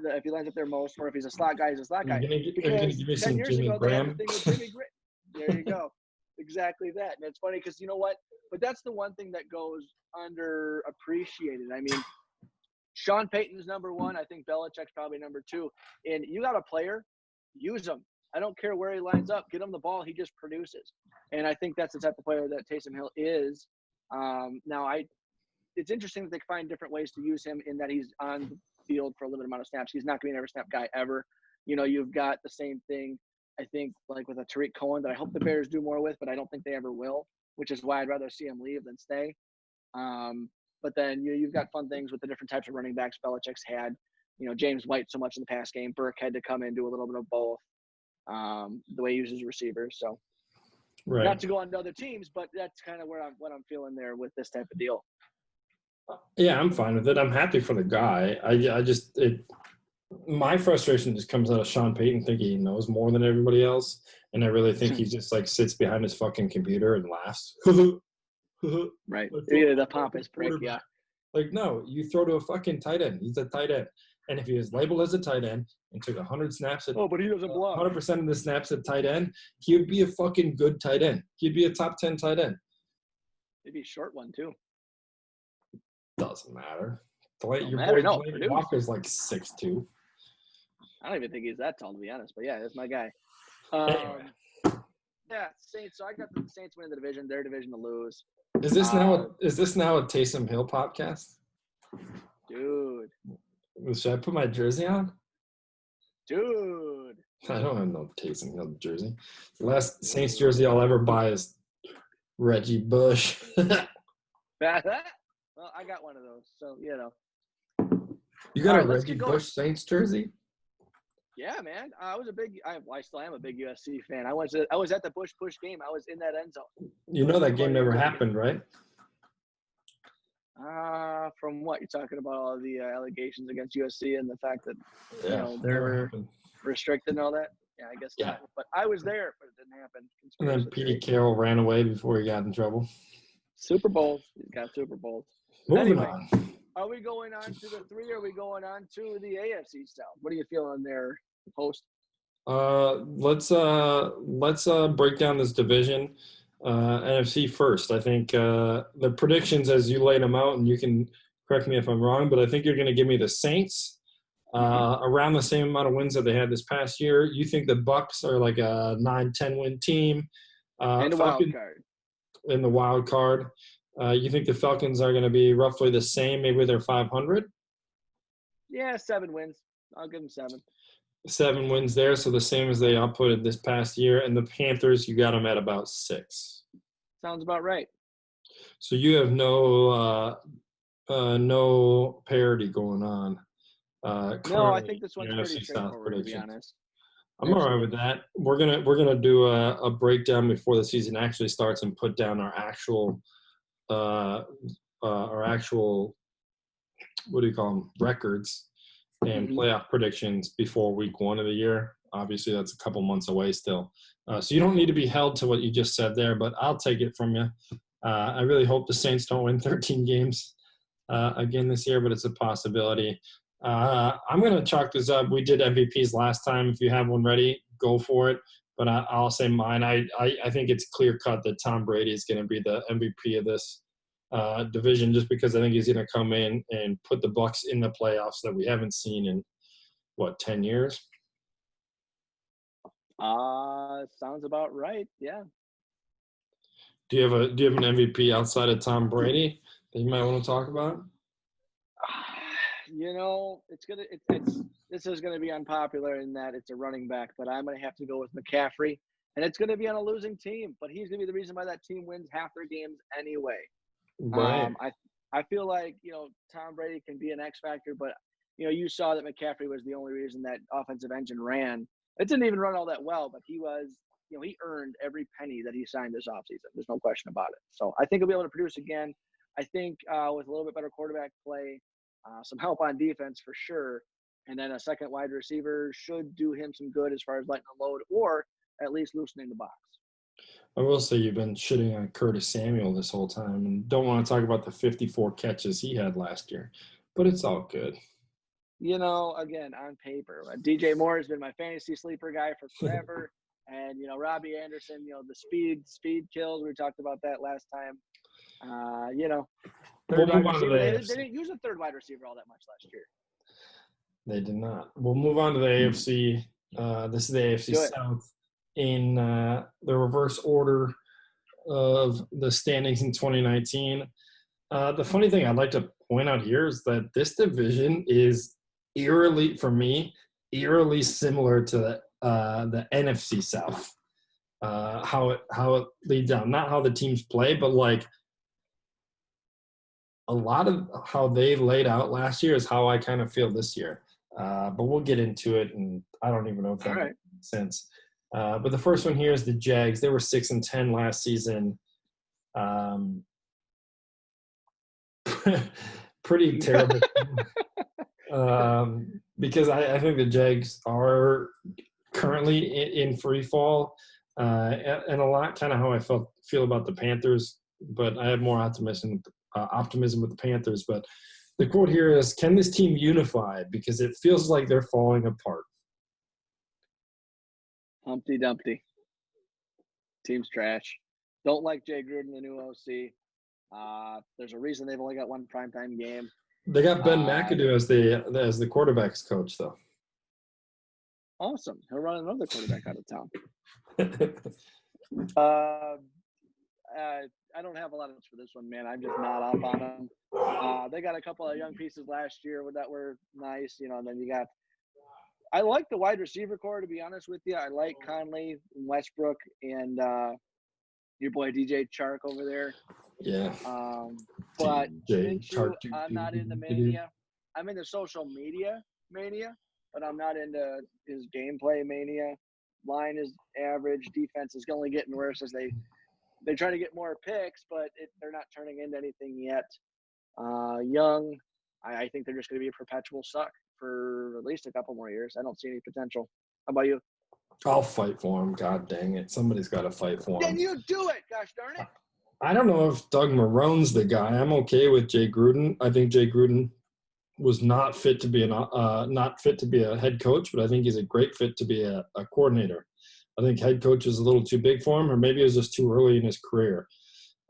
if he lines up there most, or if he's a slot guy, he's a slot guy. Are you gonna Because give me 10 some years Jimmy ago, they had the Graham? thing with Jimmy Graham. There you go. Exactly that. And it's funny because you know what? But that's the one thing that goes underappreciated. I mean, Sean Payton's number one. I think Belichick's probably number two. And you got a player, use him. I don't care where he lines up. Get him the ball. He just produces. And I think that's the type of player that Taysom Hill is. It's interesting that they find different ways to use him in that he's on the field for a limited amount of snaps. He's not going to be an every snap guy ever. You know, you've got the same thing, I think, like with a Tariq Cohen that I hope the Bears do more with, but I don't think they ever will, which is why I'd rather see him leave than stay. But then you've got fun things with the different types of running backs Belichick's had. You know, James White so much in the pass game. Burke had to come in and do a little bit of both, the way he uses receivers. So Right. not to go on to other teams, but that's kind of what I'm feeling there with this type of deal. Yeah, I'm fine with it. I'm happy for the guy. My frustration just comes out of Sean Payton thinking he knows more than everybody else, and I really think he just like sits behind his fucking computer and laughs. Right. Yeah, the pompous prick, yeah. Like, no, you throw to a fucking tight end. He's a tight end. And if he was labeled as a tight end and took 100 snaps at but he doesn't block. 100% of the snaps at tight end, he would be a fucking good tight end. He'd be a top 10 tight end. Maybe a short one too. Doesn't matter. Your Walker's like 6'2". I don't even think he's that tall, to be honest. But yeah, that's my guy. Anyway. Yeah, Saints. So I got the Saints winning the division. Their division to lose. Is this now a Taysom Hill podcast? Dude. Should I put my jersey on? Dude. I don't have no Taysom Hill jersey. The last Saints jersey I'll ever buy is Reggie Bush. Well, I got one of those, so you know. You got a Reggie Bush Saints jersey? Yeah, man. I still am a big USC fan. I was at the Bush push game. I was in that end zone. You know that game never happened, right? From what you're talking about, all the allegations against USC and the fact that they're restricted and all that. Yeah, I guess not. But I was there, but it didn't happen. And then Petey Carroll ran away before he got in trouble. Super Bowls. He's got Super Bowls. Moving on. Are we going on to the 3? Or are we going on to the AFC South? What are you feeling there, host? Let's break down this division. NFC first. I think the predictions as you laid them out, and you can correct me if I'm wrong, but I think you're going to give me the Saints around the same amount of wins that they had this past year. You think the Bucks are like a 9-10 win team. And a wild card. In the wild card. You think the Falcons are going to be roughly the same? Maybe they're 500? Yeah, 7 wins. I'll give them 7. 7 wins there, so the same as they outputted this past year. And the Panthers, you got them at about 6. Sounds about right. So you have no parity going on. No, I think this one's pretty straightforward, to be honest. I'm all right with that. We're gonna do a breakdown before the season actually starts and put down our actual what do you call them, records and playoff predictions before week 1 of the year. Obviously, that's a couple months away still. So you don't need to be held to what you just said there, but I'll take it from you. I really hope the Saints don't win 13 games again this year, but it's a possibility. I'm going to chalk this up. We did MVPs last time. If you have one ready, go for it. But I'll say mine. I think it's clear cut that Tom Brady is going to be the MVP of this division, just because I think he's going to come in and put the Bucs in the playoffs that we haven't seen in 10 years. Sounds about right. Yeah. Do you have an MVP outside of Tom Brady that you might want to talk about? You know, this is gonna be unpopular in that it's a running back, but I'm gonna have to go with McCaffrey, and it's gonna be on a losing team, but he's gonna be the reason why that team wins half their games anyway. Right. I feel like Tom Brady can be an X factor, but you saw that McCaffrey was the only reason that offensive engine ran. It didn't even run all that well, but he was he earned every penny that he signed this offseason. There's no question about it. So I think he'll be able to produce again. I think with a little bit better quarterback play. Some help on defense for sure, and then a second wide receiver should do him some good as far as letting the load or at least loosening the box. I will say you've been shitting on Curtis Samuel this whole time and don't want to talk about the 54 catches he had last year, but it's all good. again, on paper, DJ Moore has been my fantasy sleeper guy for forever. And, Robbie Anderson, the speed kills. We talked about that last time. We'll Third move wide on to the receiver. They AFC. didn't use a third wide receiver all that much last year. They did not. We'll move on to the AFC. This is the AFC South in the reverse order of the standings in 2019. The funny thing I'd like to point out here is that this division is eerily similar to the NFC South. How it leads down, not how the teams play, but like a lot of how they laid out last year is how I kind of feel this year. But we'll get into it, and I don't even know if that makes sense. But the first one here is the Jags. They were 6-10 last season. Pretty terrible. Because I think the Jags are currently in free fall, and a lot kind of how I feel about the Panthers, but I have more optimism with the Panthers. But the quote here is, can this team unify? Because it feels like they're falling apart. Humpty Dumpty. Team's trash. Don't like Jay Gruden, the new OC. There's a reason they've only got one primetime game. They got Ben McAdoo as the quarterbacks coach, though. Awesome. He'll run another quarterback out of town. I don't have a lot of for this one, man. I'm just not up on them. They got a couple of young pieces last year that were nice, and then you got – I like the wide receiver core, to be honest with you. I like Conley, Westbrook, and your boy DJ Chark over there. Yeah. But Minshew, I'm not in the mania. I'm in the social media mania, but I'm not into his gameplay mania. Line is average. Defense is only getting worse as they try to get more picks, but they're not turning into anything yet. Young, I think they're just going to be a perpetual suck for at least a couple more years. I don't see any potential. How about you? I'll fight for him. God dang it. Somebody's got to fight for him. Then you do it. Gosh darn it. I don't know if Doug Marrone's the guy. I'm okay with Jay Gruden. I think Jay Gruden was not fit to be a head coach, but I think he's a great fit to be a coordinator. I think head coach is a little too big for him, or maybe it was just too early in his career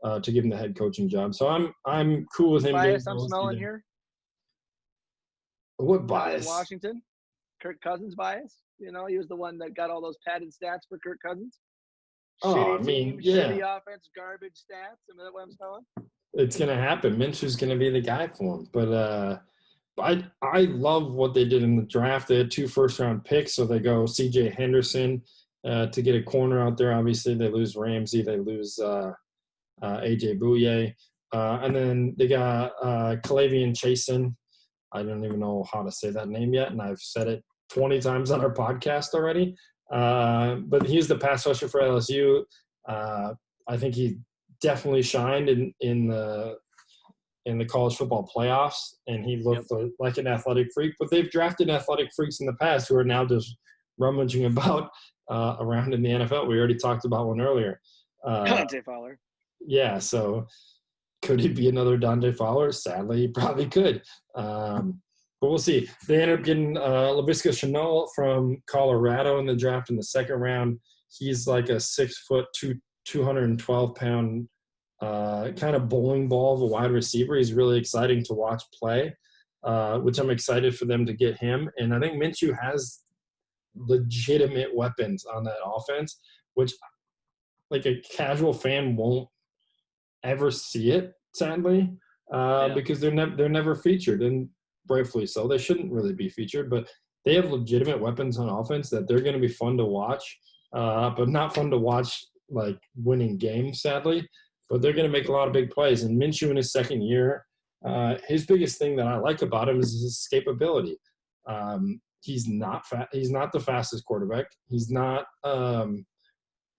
to give him the head coaching job. So I'm cool with him. Bias I'm smelling here. What bias? Washington, Kirk Cousins bias. He was the one that got all those padded stats for Kirk Cousins. Shitty team, shitty offense, garbage stats. Is that what I'm smelling? It's gonna happen. Minshew's gonna be the guy for him. But I love what they did in the draft. They had 2 first-round picks, so they go C.J. Henderson to get a corner out there. Obviously, they lose Ramsey. They lose A.J. Bouye. And then they got Kalavian Chasen. I don't even know how to say that name yet, and I've said it 20 times on our podcast already. But he's the pass rusher for LSU. I think he definitely shined in the college football playoffs, and he looked like an athletic freak. But they've drafted athletic freaks in the past who are now just rummaging about around in the NFL. We already talked about one earlier. Dante Fowler. Yeah, so could he be another Dante Fowler? Sadly, he probably could. But we'll see. They ended up getting Laviska Shenault from Colorado in the draft in the second round. He's like a 6 foot, 212-pound kind of bowling ball of a wide receiver. He's really exciting to watch play, which I'm excited for them to get him. And I think Minshew has legitimate weapons on that offense, which like a casual fan won't ever see it, sadly, because they're never featured, and rightfully so. They shouldn't really be featured, but they have legitimate weapons on offense that they're going to be fun to watch, but not fun to watch like winning games, sadly. But they're going to make a lot of big plays. And Minshew in his second year, his biggest thing that I like about him is his escapability. He's not He's not the fastest quarterback. He's not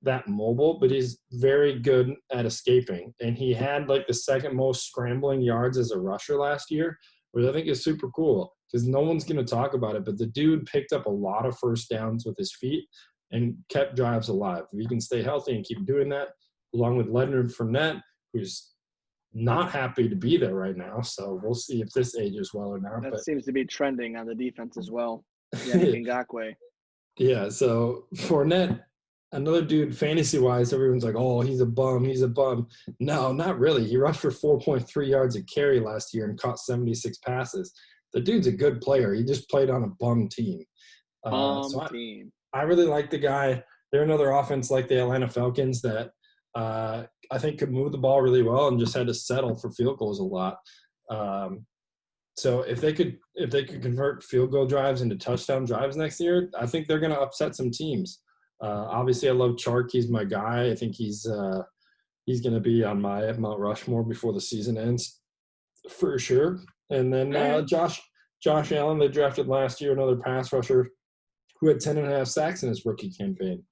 that mobile, but he's very good at escaping. And he had like the second most scrambling yards as a rusher last year, which I think is super cool because no one's going to talk about it. But the dude picked up a lot of first downs with his feet and kept drives alive. If he can stay healthy and keep doing that, along with Leonard Fournette, who's not happy to be there right now. So we'll see if this ages well or not. That But seems to be trending on the defense as well. Yannick Ngakoue. yeah, so Fournette, another dude, fantasy-wise, everyone's like, oh, he's a bum, he's a bum. No, not really. He rushed for 4.3 yards a carry last year and caught 76 passes. The dude's a good player. He just played on a bum team. Team. I really like the guy. They're another offense like the Atlanta Falcons that I think could move the ball really well and just had to settle for field goals a lot. So if they could convert field goal drives into touchdown drives next year, I think they're going to upset some teams. Obviously, I love Chark. He's my guy. I think he's going to be on my Mount Rushmore before the season ends, for sure. And then Josh Allen, they drafted last year, another pass rusher who had 10.5 sacks in his rookie campaign.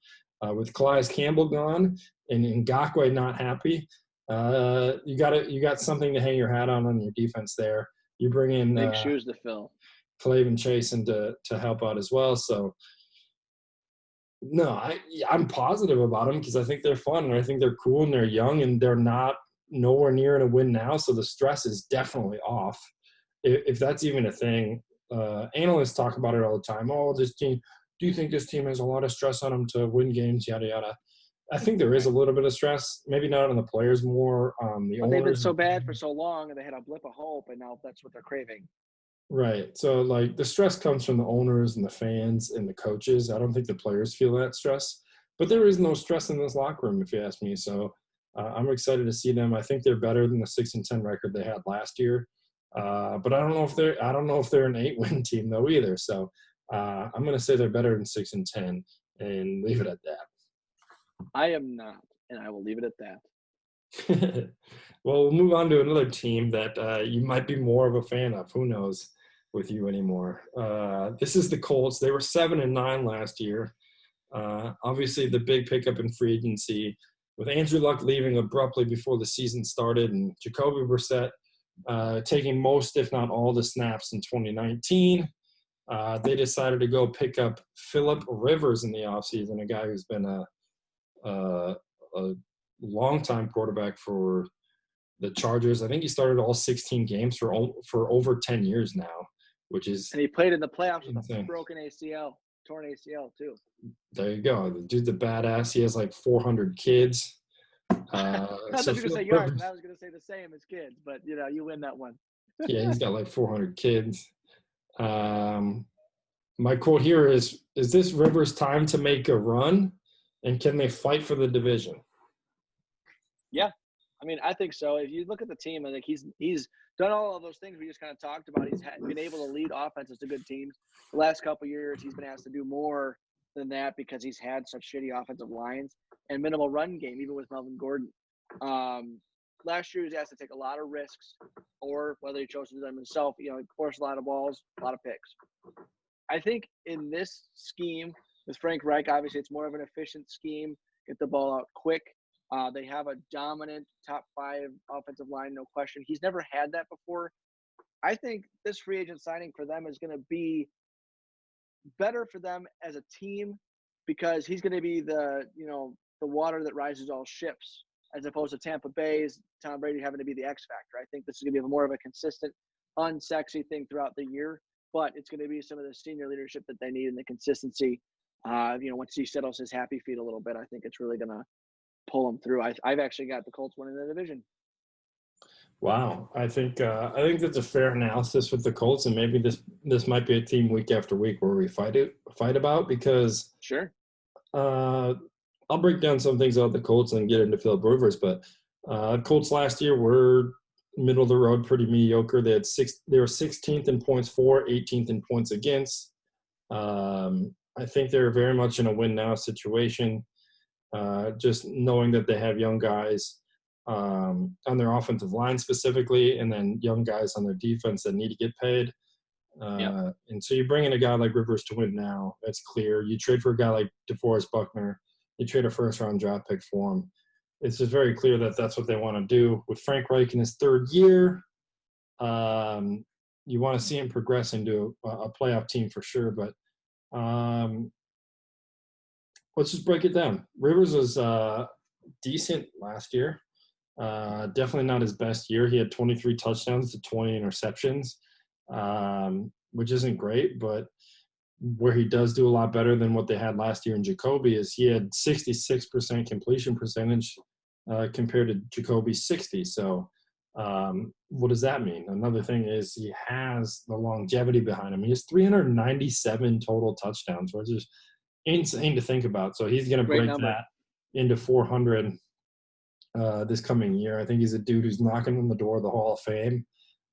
With Calais Campbell gone and Ngakoue not happy, you got something to hang your hat on your defense there. You bring in big shoes to fill. Clavin Chasen to help out as well. So no, I'm positive about them because I think they're fun and I think they're cool and they're young and they're not nowhere near in a win now. So the stress is definitely off, if that's even a thing. Analysts talk about it all the time. Oh, this team. Do you think this team has a lot of stress on them to win games? Yada yada. I think there is a little bit of stress. Maybe not on the players, more on the owners. They've been so bad for so long, and they had a blip of hope, and now that's what they're craving. Right. So, like, the stress comes from the owners and the fans and the coaches. I don't think the players feel that stress. But there is no stress in this locker room, if you ask me. So, I'm excited to see them. I think they're better than the 6-10 record they had last year. But I don't know if they're an 8-win team though either. So, I'm going to say they're better than 6-10 and leave it at that. I am not, and I will leave it at that. Well, we'll move on to another team that you might be more of a fan of. Who knows with you anymore? This is the Colts. They were 7-9 last year. Obviously, the big pickup in free agency with Andrew Luck leaving abruptly before the season started and Jacoby Brissett taking most, if not all, the snaps in 2019. They decided to go pick up Phillip Rivers in the offseason, a guy who's been a longtime quarterback for the Chargers. I think he started all 16 games for over 10 years now, which is and he played in the playoffs insane. With a broken ACL, torn ACL too. There you go. The dude's a badass. He has like 400 kids. I was going to say yards, and I was going to say the same as kids, but you win that one. Yeah, he's got like 400 kids. My quote here is this Rivers' time to make a run, and can they fight for the division? Yeah, I mean, I think so. If you look at the team, I think he's done all of those things we just kind of talked about. He's been able to lead offenses to good teams. The last couple of years, he's been asked to do more than that because he's had such shitty offensive lines and minimal run game, even with Melvin Gordon. Last year, he was asked to take a lot of risks, or whether he chose to do them himself, forced a lot of balls, a lot of picks. I think in this scheme with Frank Reich, obviously it's more of an efficient scheme, get the ball out quick. They have a dominant top 5 offensive line, no question. He's never had that before. I think this free agent signing for them is going to be better for them as a team because he's going to be the water that rises all ships, as opposed to Tampa Bay's Tom Brady having to be the X factor. I think this is going to be more of a consistent, unsexy thing throughout the year, but it's going to be some of the senior leadership that they need and the consistency. Once he settles his happy feet a little bit, I think it's really going to pull them through. I've actually got the Colts winning the division. Wow, I think that's a fair analysis with the Colts, and maybe this might be a team week after week where we fight about because sure. I'll break down some things about the Colts and get into Phillip Rivers, but Colts last year were middle of the road, pretty mediocre. They were 16th in points for, 18th in points against. I think they're very much in a win now situation. Just knowing that they have young guys on their offensive line specifically, and then young guys on their defense that need to get paid. And so you bring in a guy like Rivers to win now. That's clear. You trade for a guy like DeForest Buckner. You trade a first-round draft pick for him. It's just very clear that that's what they want to do. With Frank Reich in his 3rd year, you want to see him progress into a playoff team for sure. But let's just break it down. Rivers was decent last year. Definitely not his best year. He had 23 touchdowns to 20 interceptions, which isn't great, but where he does do a lot better than what they had last year in Jacoby is he had 66% completion percentage compared to Jacoby's 60. So what does that mean? Another thing is he has the longevity behind him. He has 397 total touchdowns, which is insane to think about. So he's going to Great break number. that into 400 this coming year. I think he's a dude who's knocking on the door of the Hall of Fame,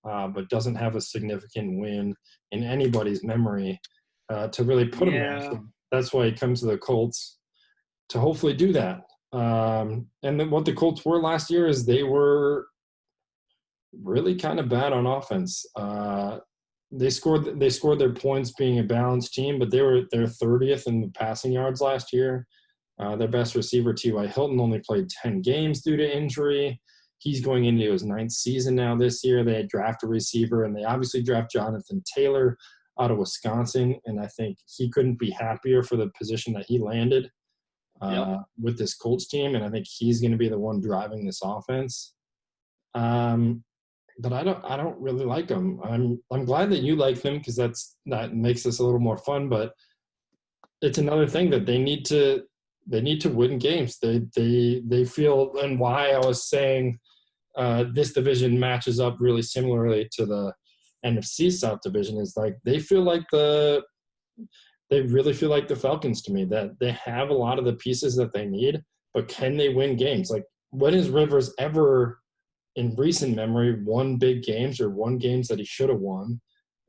but doesn't have a significant win in anybody's memory to really put him there. So that's why he comes to the Colts to hopefully do that. And then what the Colts were last year is they were really kind of bad on offense. They scored their points being a balanced team, but they're 30th in the passing yards last year. Their best receiver, T.Y. Hilton, only played 10 games due to injury. He's going into his 9th season now this year. They draft a receiver, and they obviously draft Jonathan Taylor out of Wisconsin, and I think he couldn't be happier for the position that he landed with this Colts team, and I think he's going to be the one driving this offense. But I don't really like him. I'm glad that you like him because that makes this a little more fun, but it's another thing that they need to win games. They feel, and why I was saying this division matches up really similarly to the NFC South division is like they really feel like the Falcons to me, that they have a lot of the pieces that they need, but can they win games? Like, when has Rivers ever in recent memory won big games or won games that he should have won?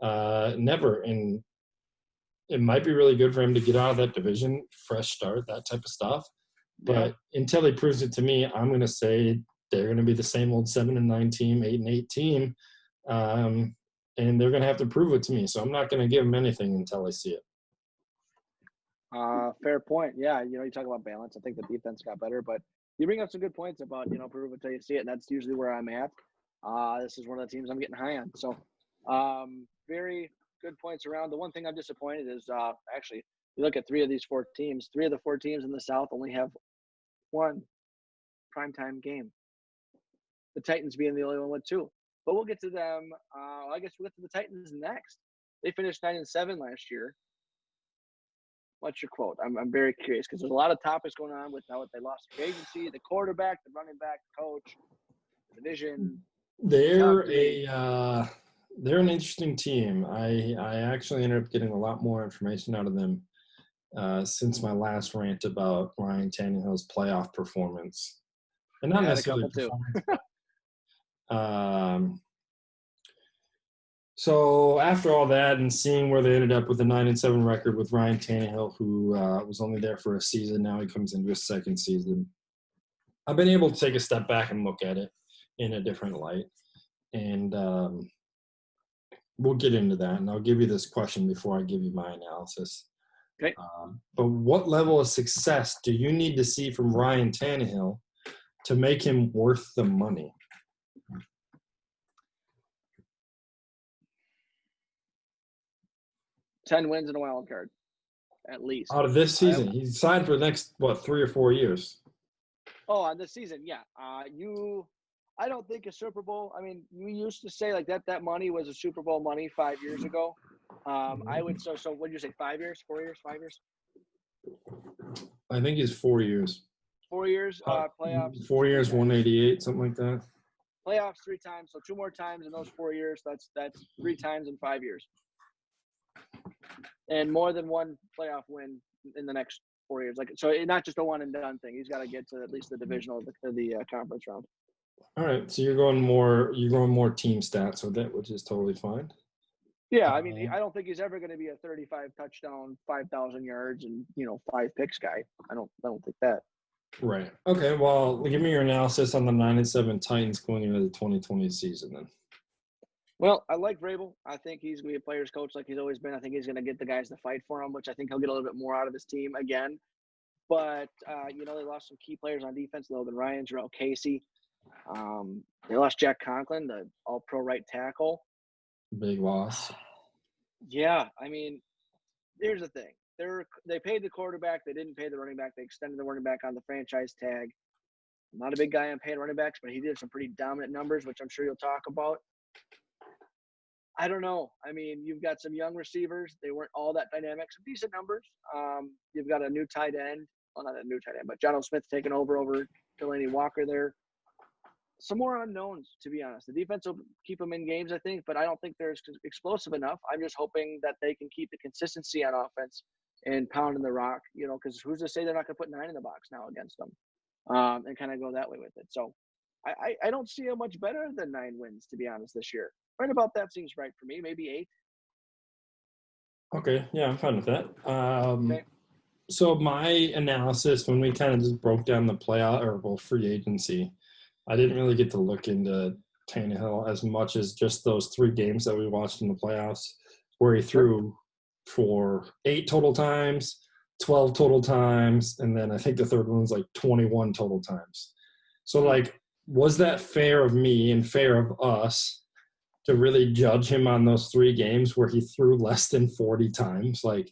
Never. And it might be really good for him to get out of that division, fresh start, that type of stuff. But until he proves it to me, I'm going to say they're going to be the same old 7-9 team, 8-8 team. And they're going to have to prove it to me. So I'm not going to give them anything until I see it. Fair point. Yeah, you talk about balance. I think the defense got better, but you bring up some good points about, prove it until you see it, and that's usually where I'm at. This is one of the teams I'm getting high on. So very good points around. The one thing I'm disappointed is actually, you look at 3 of these 4 teams. 3 of the 4 teams in the South only have one primetime game. The Titans being the only one with 2. But we'll get to them. I guess we'll get to the Titans next. They finished 9-7 last year. What's your quote? I'm very curious because there's a lot of topics going on with how they lost the agency, the quarterback, the running back, the coach, the division. They're an interesting team. I actually ended up getting a lot more information out of them since my last rant about Ryan Tannehill's playoff performance, and not necessarily performance. So after all that and seeing where they ended up with a 9-7 record with Ryan Tannehill, who was only there for a season, now he comes into his 2nd season. I've been able to take a step back and look at it in a different light, and we'll get into that. And I'll give you this question before I give you my analysis. Okay. But what level of success do you need to see from Ryan Tannehill to make him worth the money? $10 wins and a wild card, at least. Out of this season, he's signed for the next 3 or 4 years. Oh, on this season, yeah. I don't think a Super Bowl. I mean, we used to say like that money was a Super Bowl money 5 years ago. I would so. What did you say? 5 years? 4 years? 5 years? I think he's 4 years. 4 years. Playoffs. 4 years, 188, something like that. Playoffs 3 times, so 2 more times in those 4 years. That's 3 times in 5 years, and more than one playoff win in the next 4 years. Like, so, not just a one and done thing. He's got to get to at least the divisional, the conference round. All right, so you're going more team stats with it, which is totally fine. Yeah, I mean, I don't think he's ever going to be a 35 touchdown, 5,000 yards, and 5 picks guy. I don't think that. Right. Okay. Well, give me your analysis on the 9-7 Titans going into the 2020 season then. Well, I like Vrabel. I think he's going to be a player's coach like he's always been. I think he's going to get the guys to fight for him, which I think he'll get a little bit more out of his team again. But, they lost some key players on defense, Logan Ryan, Jarrell Casey. They lost Jack Conklin, the all-pro right tackle. Big loss. Yeah, I mean, here's the thing. They paid the quarterback. They didn't pay the running back. They extended the running back on the franchise tag. I'm not a big guy on paying running backs, but he did some pretty dominant numbers, which I'm sure you'll talk about. I don't know. I mean, you've got some young receivers. They weren't all that dynamic. Some decent numbers. You've got a new tight end. Well, not a new tight end, but Jonathan Smith taking over Delaney Walker there. Some more unknowns, to be honest. The defense will keep them in games, I think, but I don't think they're explosive enough. I'm just hoping that they can keep the consistency on offense and pounding the rock, because who's to say they're not going to put 9 in the box now against them and kind of go that way with it. So I don't see a much better than 9 wins, to be honest, this year. Right about that seems right for me. Maybe 8. Okay, yeah, I'm fine with that. Okay. So my analysis, when we kind of just broke down the free agency, I didn't really get to look into Tannehill as much as just those 3 games that we watched in the playoffs, where he threw for 8 total times, 12 total times, and then I think the third one was like 21 total times. So, like, was that fair of me and fair of us to really judge him on those 3 games where he threw less than 40 times? Like,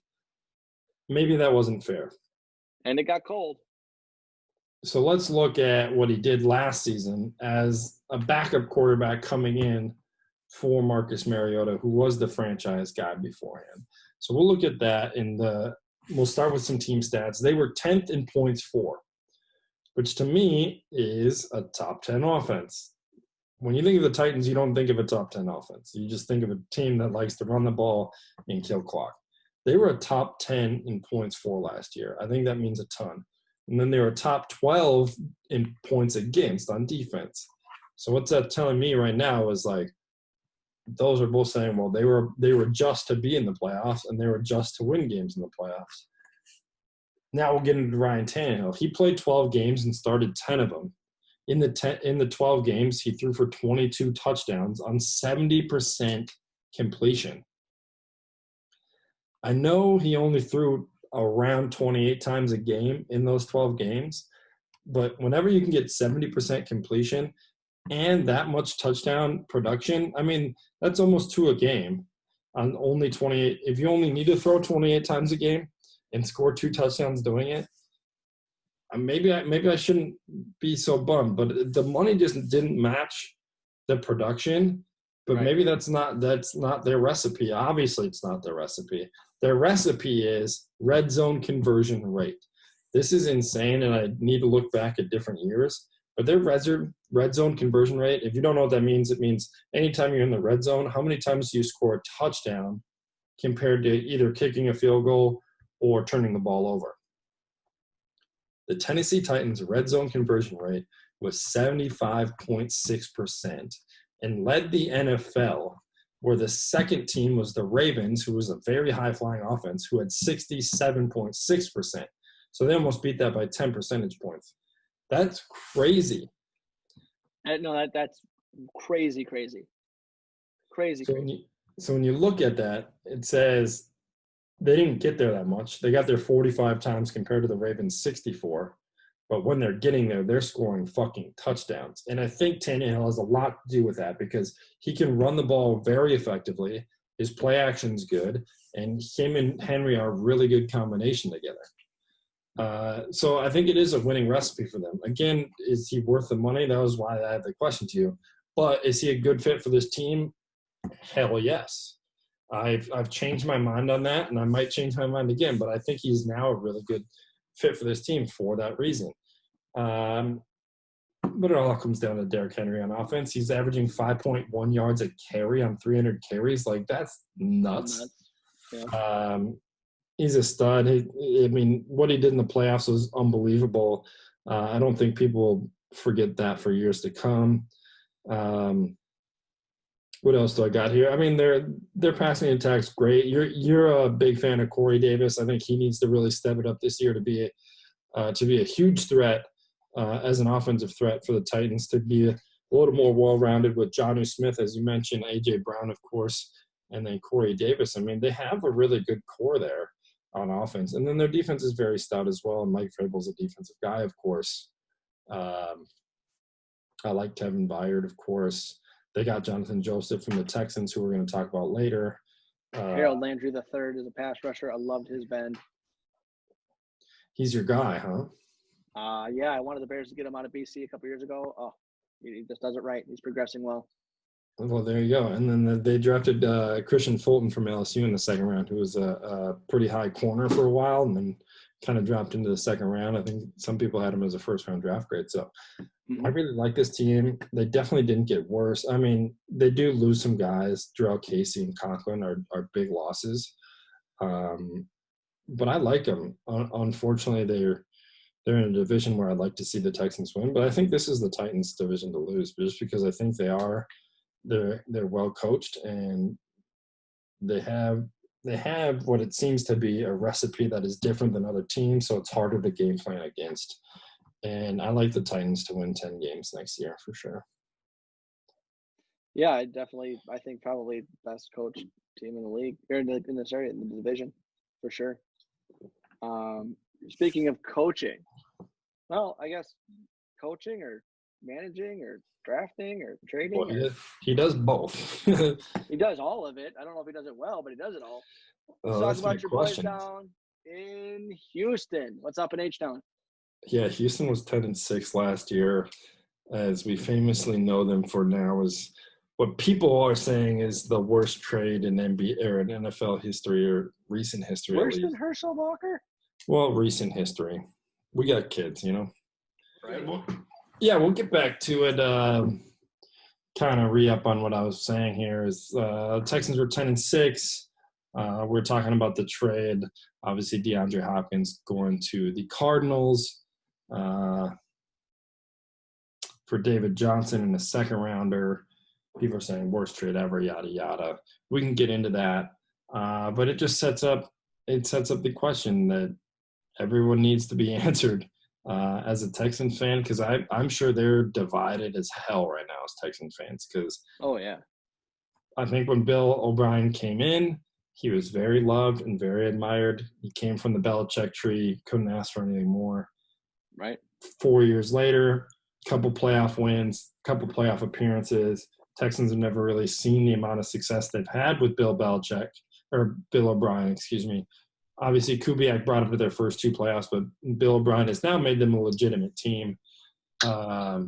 maybe that wasn't fair. And it got cold. So let's look at what he did last season as a backup quarterback coming in for Marcus Mariota, who was the franchise guy beforehand. So we'll look at that we'll start with some team stats. They were 10th in points for, which to me is a top 10 offense. When you think of the Titans, you don't think of a top 10 offense. You just think of a team that likes to run the ball and kill clock. They were a top 10 in points for last year. I think that means a ton. And then they were top 12 in points against on defense. So what's that telling me right now is, like, those are both saying, well, they were just to be in the playoffs and they were just to win games in the playoffs. Now we'll get into Ryan Tannehill. He played 12 games and started 10 of them. In the 12 games, he threw for 22 touchdowns on 70% completion. I know he only threw around 28 times a game in those 12 games, but whenever you can get 70% completion and that much touchdown production, I mean, that's almost 2 a game on only 28. If you only need to throw 28 times a game and score 2 touchdowns doing it, maybe I shouldn't be so bummed, but the money just didn't match the production. But right. Maybe that's not their recipe. Obviously, it's not their recipe. Their recipe is red zone conversion rate. This is insane, and I need to look back at different years. But their red zone conversion rate, if you don't know what that means, it means anytime you're in the red zone, how many times do you score a touchdown compared to either kicking a field goal or turning the ball over. The Tennessee Titans' red zone conversion rate was 75.6% and led the NFL, where the second team was the Ravens, who was a very high-flying offense, who had 67.6%. So they almost beat that by 10 percentage points. That's crazy. No, that's crazy. So when you look at that, it says they didn't get there that much. They got there 45 times compared to the Ravens' 64. But when they're getting there, they're scoring fucking touchdowns. And I think Tannehill has a lot to do with that because he can run the ball very effectively. His play action's good. And him and Henry are a really good combination together. So I think it is a winning recipe for them. Again, is he worth the money? That was why I had the question to you. But is he a good fit for this team? Hell yes. I've changed my mind on that, and I might change my mind again. But I think he's now a really good fit for this team for that reason. But it all comes down to Derrick Henry on offense. He's averaging 5.1 yards a carry on 300 carries. Like, that's nuts. Yeah. He's a stud. I mean, what he did in the playoffs was unbelievable. I don't think people will forget that for years to come. What else do I got here? I mean, their passing attack's great. You're a big fan of Corey Davis. I think he needs to really step it up this year to be a huge threat as an offensive threat for the Titans, to be a little more well-rounded with Jonnu Smith, as you mentioned, A.J. Brown, of course, and then Corey Davis. I mean, they have a really good core there on offense. And then their defense is very stout as well, and Mike Vrabel's a defensive guy, of course. I like Kevin Byard, of course. They got Jonathan Joseph from the Texans, who we're going to talk about later. Harold Landry III is a pass rusher. I loved his bend. He's your guy, huh? Yeah, I wanted the Bears to get him out of BC a couple years ago. Oh, he just does it right. He's progressing well. Well, there you go. And then they drafted Christian Fulton from LSU in the second round, who was a pretty high corner for a while, and then kind of dropped into the second round. I think some people had him as a first-round draft grade. So I really like this team. They definitely didn't get worse. I mean, they do lose some guys. Jarrell Casey and Conklin are big losses. But I like them. Unfortunately, they're in a division where I'd like to see the Texans win. But I think this is the Titans' division to lose, just because I think they're well coached, and they have what it seems to be a recipe that is different than other teams, so it's harder to game plan against. And I like the Titans to win 10 games next year for sure. Yeah, I think probably best coached team in the league, or in the division, for sure. Speaking of coaching, well, I guess coaching or managing or drafting or trading. Well, he does both. He does all of it. I don't know if he does it well, but he does it all. Oh, Let's talk about your boys down in Houston. What's up in H-Town? Yeah, Houston was 10-6 last year, as we famously know them for now, is what people are saying is the worst trade in NBA or in NFL history or recent history. Worse than Herschel Walker? Well, recent history. We got kids, you know. Right. We'll get back to it. Kind of re-up on what I was saying here is Texans were 10-6. We're talking about the trade. Obviously, DeAndre Hopkins going to the Cardinals for David Johnson in the second rounder. People are saying worst trade ever, yada yada. We can get into that, but it just sets up the question that everyone needs to be answered as a Texans fan, because I'm sure they're divided as hell right now as Texans fans. Because I think when Bill O'Brien came in, he was very loved and very admired. He came from the Belichick tree, couldn't ask for anything more. Right. 4 years later, couple playoff wins, couple playoff appearances. Texans have never really seen the amount of success they've had with Bill O'Brien, excuse me. Obviously, Kubiak brought them to their first two playoffs, but Bill O'Brien has now made them a legitimate team. But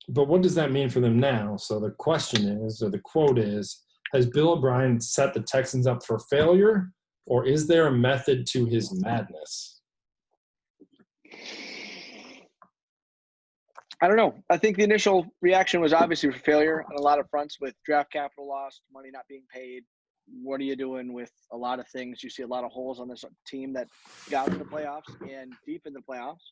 what does that mean for them now? So the question is, or the quote is, has Bill O'Brien set the Texans up for failure, or is there a method to his madness? I don't know. I think the initial reaction was obviously for failure on a lot of fronts, with draft capital lost, money not being paid. What are you doing with a lot of things? You see a lot of holes on this team that got to the playoffs and deep in the playoffs.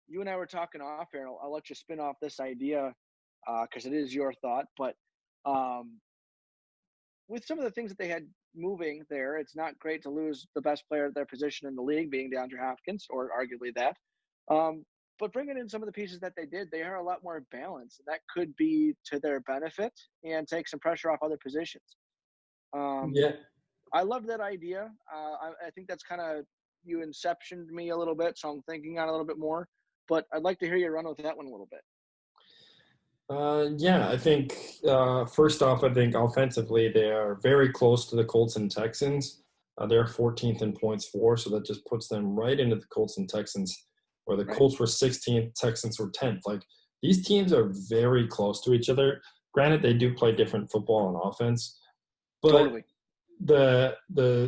You and I were talking off air. I'll let you spin off this idea because it is your thought. But with some of the things that they had moving there, it's not great to lose the best player at their position in the league, being DeAndre Hopkins, or arguably that. But bringing in some of the pieces that they did, they are a lot more balanced. That could be to their benefit and take some pressure off other positions. I love that idea. I think that's kind of, you inceptioned me a little bit, so I'm thinking on a little bit more. But I'd like to hear you run with that one a little bit. I think first off, I think offensively they are very close to the Colts and Texans. They're 14th in points for, so that just puts them right into the Colts and Texans, where the Colts were 16th, Texans were 10th. Like, these teams are very close to each other. Granted, they do play different football on offense, but totally. the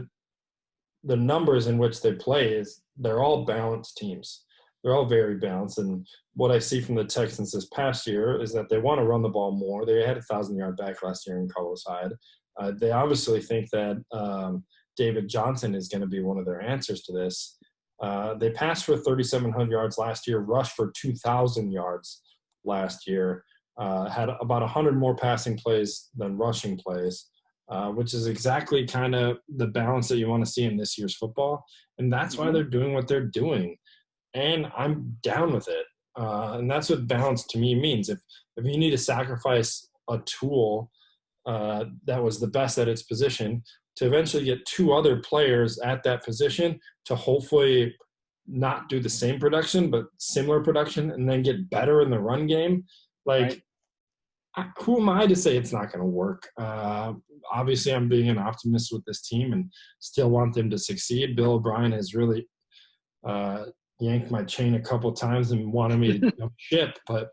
numbers in which they play is they're all balanced teams. They're all very balanced. And what I see from the Texans this past year is that they want to run the ball more. They had a 1,000-yard back last year in Carlos Hyde. They obviously think that David Johnson is going to be one of their answers to this. They passed for 3,700 yards last year, rushed for 2,000 yards last year, had about 100 more passing plays than rushing plays, which is exactly kind of the balance that you want to see in this year's football. And that's why they're doing what they're doing. And I'm down with it. And that's what balance to me means. If you need to sacrifice a tool that was the best at its position to eventually get two other players at that position to hopefully not do the same production but similar production and then get better in the run game, who am I to say it's not going to work? Obviously, I'm being an optimist with this team and still want them to succeed. Bill O'Brien has really yanked my chain a couple times and wanted me to jump ship, but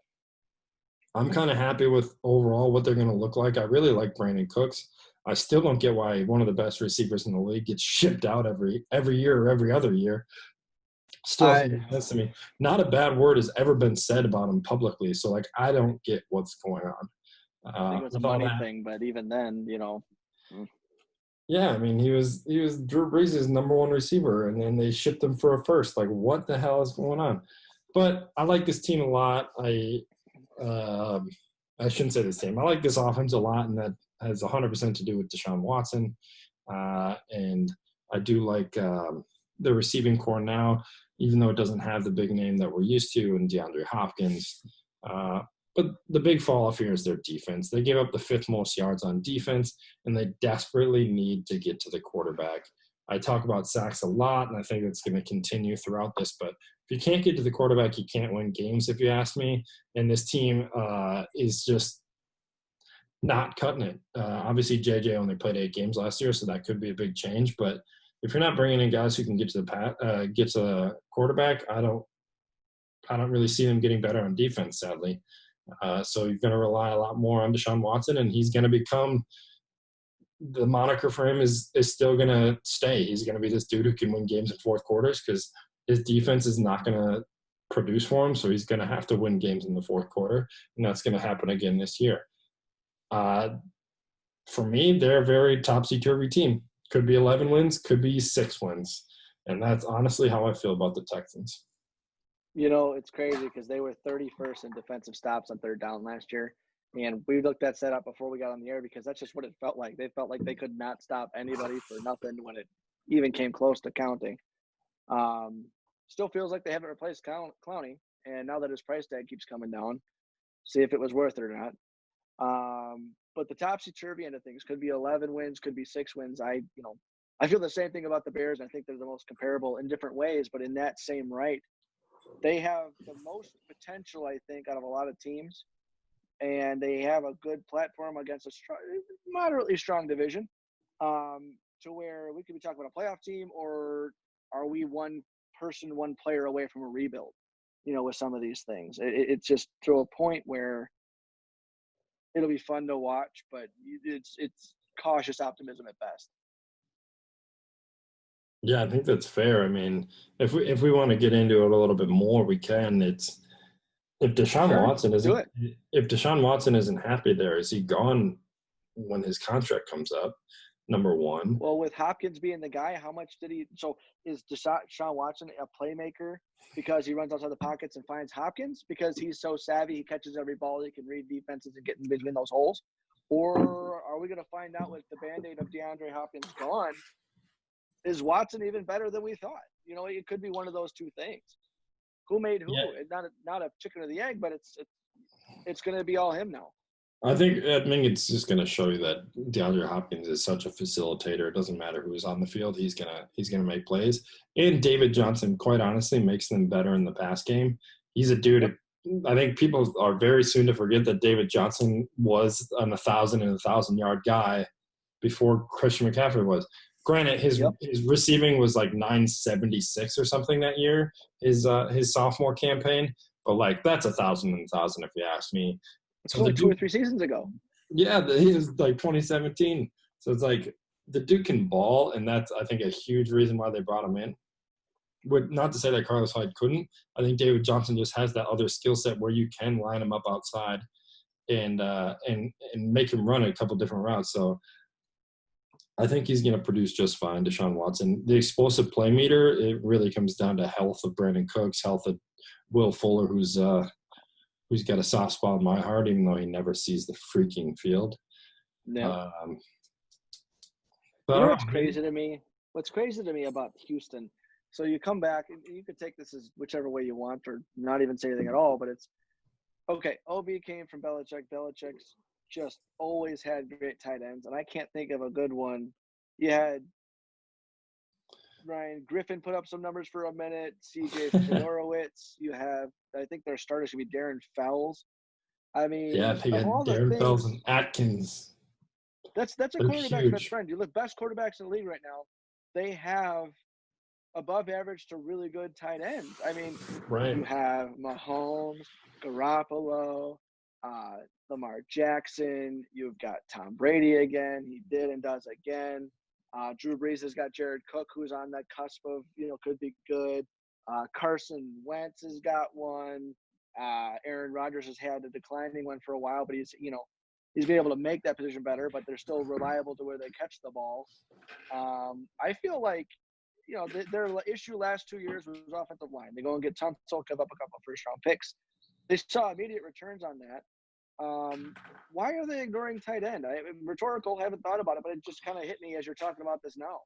I'm kind of happy with overall what they're going to look like. I really like Brandon Cooks. I still don't get why one of the best receivers in the league gets shipped out every year or every other year. Still doesn't I make sense to me. Not a bad word has ever been said about him publicly, so like I don't get what's going on think it was a with all money that. thing, but even then, Yeah, I mean he was Drew Brees' number one receiver, and then they shipped him for a first. Like what the hell is going on? But I like this team a lot. Um, I shouldn't say this team. I like this offense a lot, and that has 100% to do with Deshaun Watson. And I do like the receiving core now, even though it doesn't have the big name that we're used to, and DeAndre Hopkins. But the big fall off here is their defense. They gave up the fifth most yards on defense, and they desperately need to get to the quarterback. I talk about sacks a lot, and I think it's going to continue throughout this. But if you can't get to the quarterback, you can't win games, if you ask me. And this team is just not cutting it. Obviously, JJ only played 8 games last year, so that could be a big change. But if you're not bringing in guys who can get to the quarterback, I don't really see them getting better on defense, sadly. So you're going to rely a lot more on Deshaun Watson, and he's going to become the moniker for him is still going to stay. He's going to be this dude who can win games in fourth quarters because his defense is not going to produce for him. So he's going to have to win games in the fourth quarter, and that's going to happen again this year. For me, they're a very topsy-turvy team. Could be 11 wins, could be 6 wins. And that's honestly how I feel about the Texans. it's crazy because they were 31st in defensive stops on third down last year. And we looked that set up before we got on the air because that's just what it felt like. They felt like they could not stop anybody for nothing when it even came close to counting. Still feels like they haven't replaced Clowney. And now that his price tag keeps coming down, see if it was worth it or not. But the topsy-turvy end of things could be 11 wins, could be 6 wins. I feel the same thing about the Bears. I think they're the most comparable in different ways, but in that same right, they have the most potential, I think, out of a lot of teams, and they have a good platform against a moderately strong division, to where we could be talking about a playoff team, or are we one person, one player away from a rebuild, with some of these things. It's just to a point where it'll be fun to watch, but it's cautious optimism at best. Yeah, I think that's fair. I mean, if we want to get into it a little bit more, we can. It's if Deshaun Sure, Watson do isn't it. if Deshaun Watson isn't happy there, is he gone when his contract comes up? Number one. Well, with Hopkins being the guy, how much did he – so is Deshaun Watson a playmaker because he runs outside the pockets and finds Hopkins? Because he's so savvy, he catches every ball, he can read defenses and get in between those holes? Or are we going to find out with the Band-Aid of DeAndre Hopkins gone, is Watson even better than we thought? It could be one of those two things. Who made who? Yeah. Not a chicken or the egg, but it's going to be all him now. I think it's just going to show you that DeAndre Hopkins is such a facilitator. It doesn't matter who's on the field; he's gonna make plays. And David Johnson, quite honestly, makes them better in the pass game. He's a dude. Yep. I think people are very soon to forget that David Johnson was an 1,000 and 1,000-yard guy before Christian McCaffrey was. Granted, his receiving was like 976 or something that year, his sophomore campaign. But like that's 1,000 and 1,000 if you ask me. It's only 2 or 3 seasons ago. Yeah, he was like 2017. So it's like the dude can ball, and that's, I think, a huge reason why they brought him in. Not to say that Carlos Hyde couldn't. I think David Johnson just has that other skill set where you can line him up outside and make him run a couple different routes. So I think he's going to produce just fine, Deshaun Watson. The explosive play meter, it really comes down to health of Brandon Cooks, health of Will Fuller, who's got a soft spot in my heart, even though he never sees the freaking field. No. But what's crazy to me? What's crazy to me about Houston? So you come back, and you could take this as whichever way you want, or not even say anything at all. But it's okay. OB came from Belichick. Belichick's just always had great tight ends, and I can't think of a good one. You had Ryan Griffin put up some numbers for a minute. CJ Fedorowicz. You have, I think their starter should be Darren Fells. I mean, yeah, they got of all Darren the Fells things, and Atkins. that's a They're quarterback's huge. best friend. You look best quarterbacks in the league right now. They have above average to really good tight ends. I mean, Right. you have Mahomes, Garoppolo, Lamar Jackson. You've got Tom Brady again. He did and does again. Drew Brees has got Jared Cook, who's on that cusp of, could be good. Carson Wentz has got one. Aaron Rodgers has had a declining one for a while, but he's been able to make that position better, but they're still reliable to where they catch the ball. I feel like, their issue last 2 years was offensive line. They go and get Tunsil, give up a couple of first-round picks. They saw immediate returns on that. Why are they ignoring tight end? Rhetorical, haven't thought about it, but it just kind of hit me as you're talking about this now.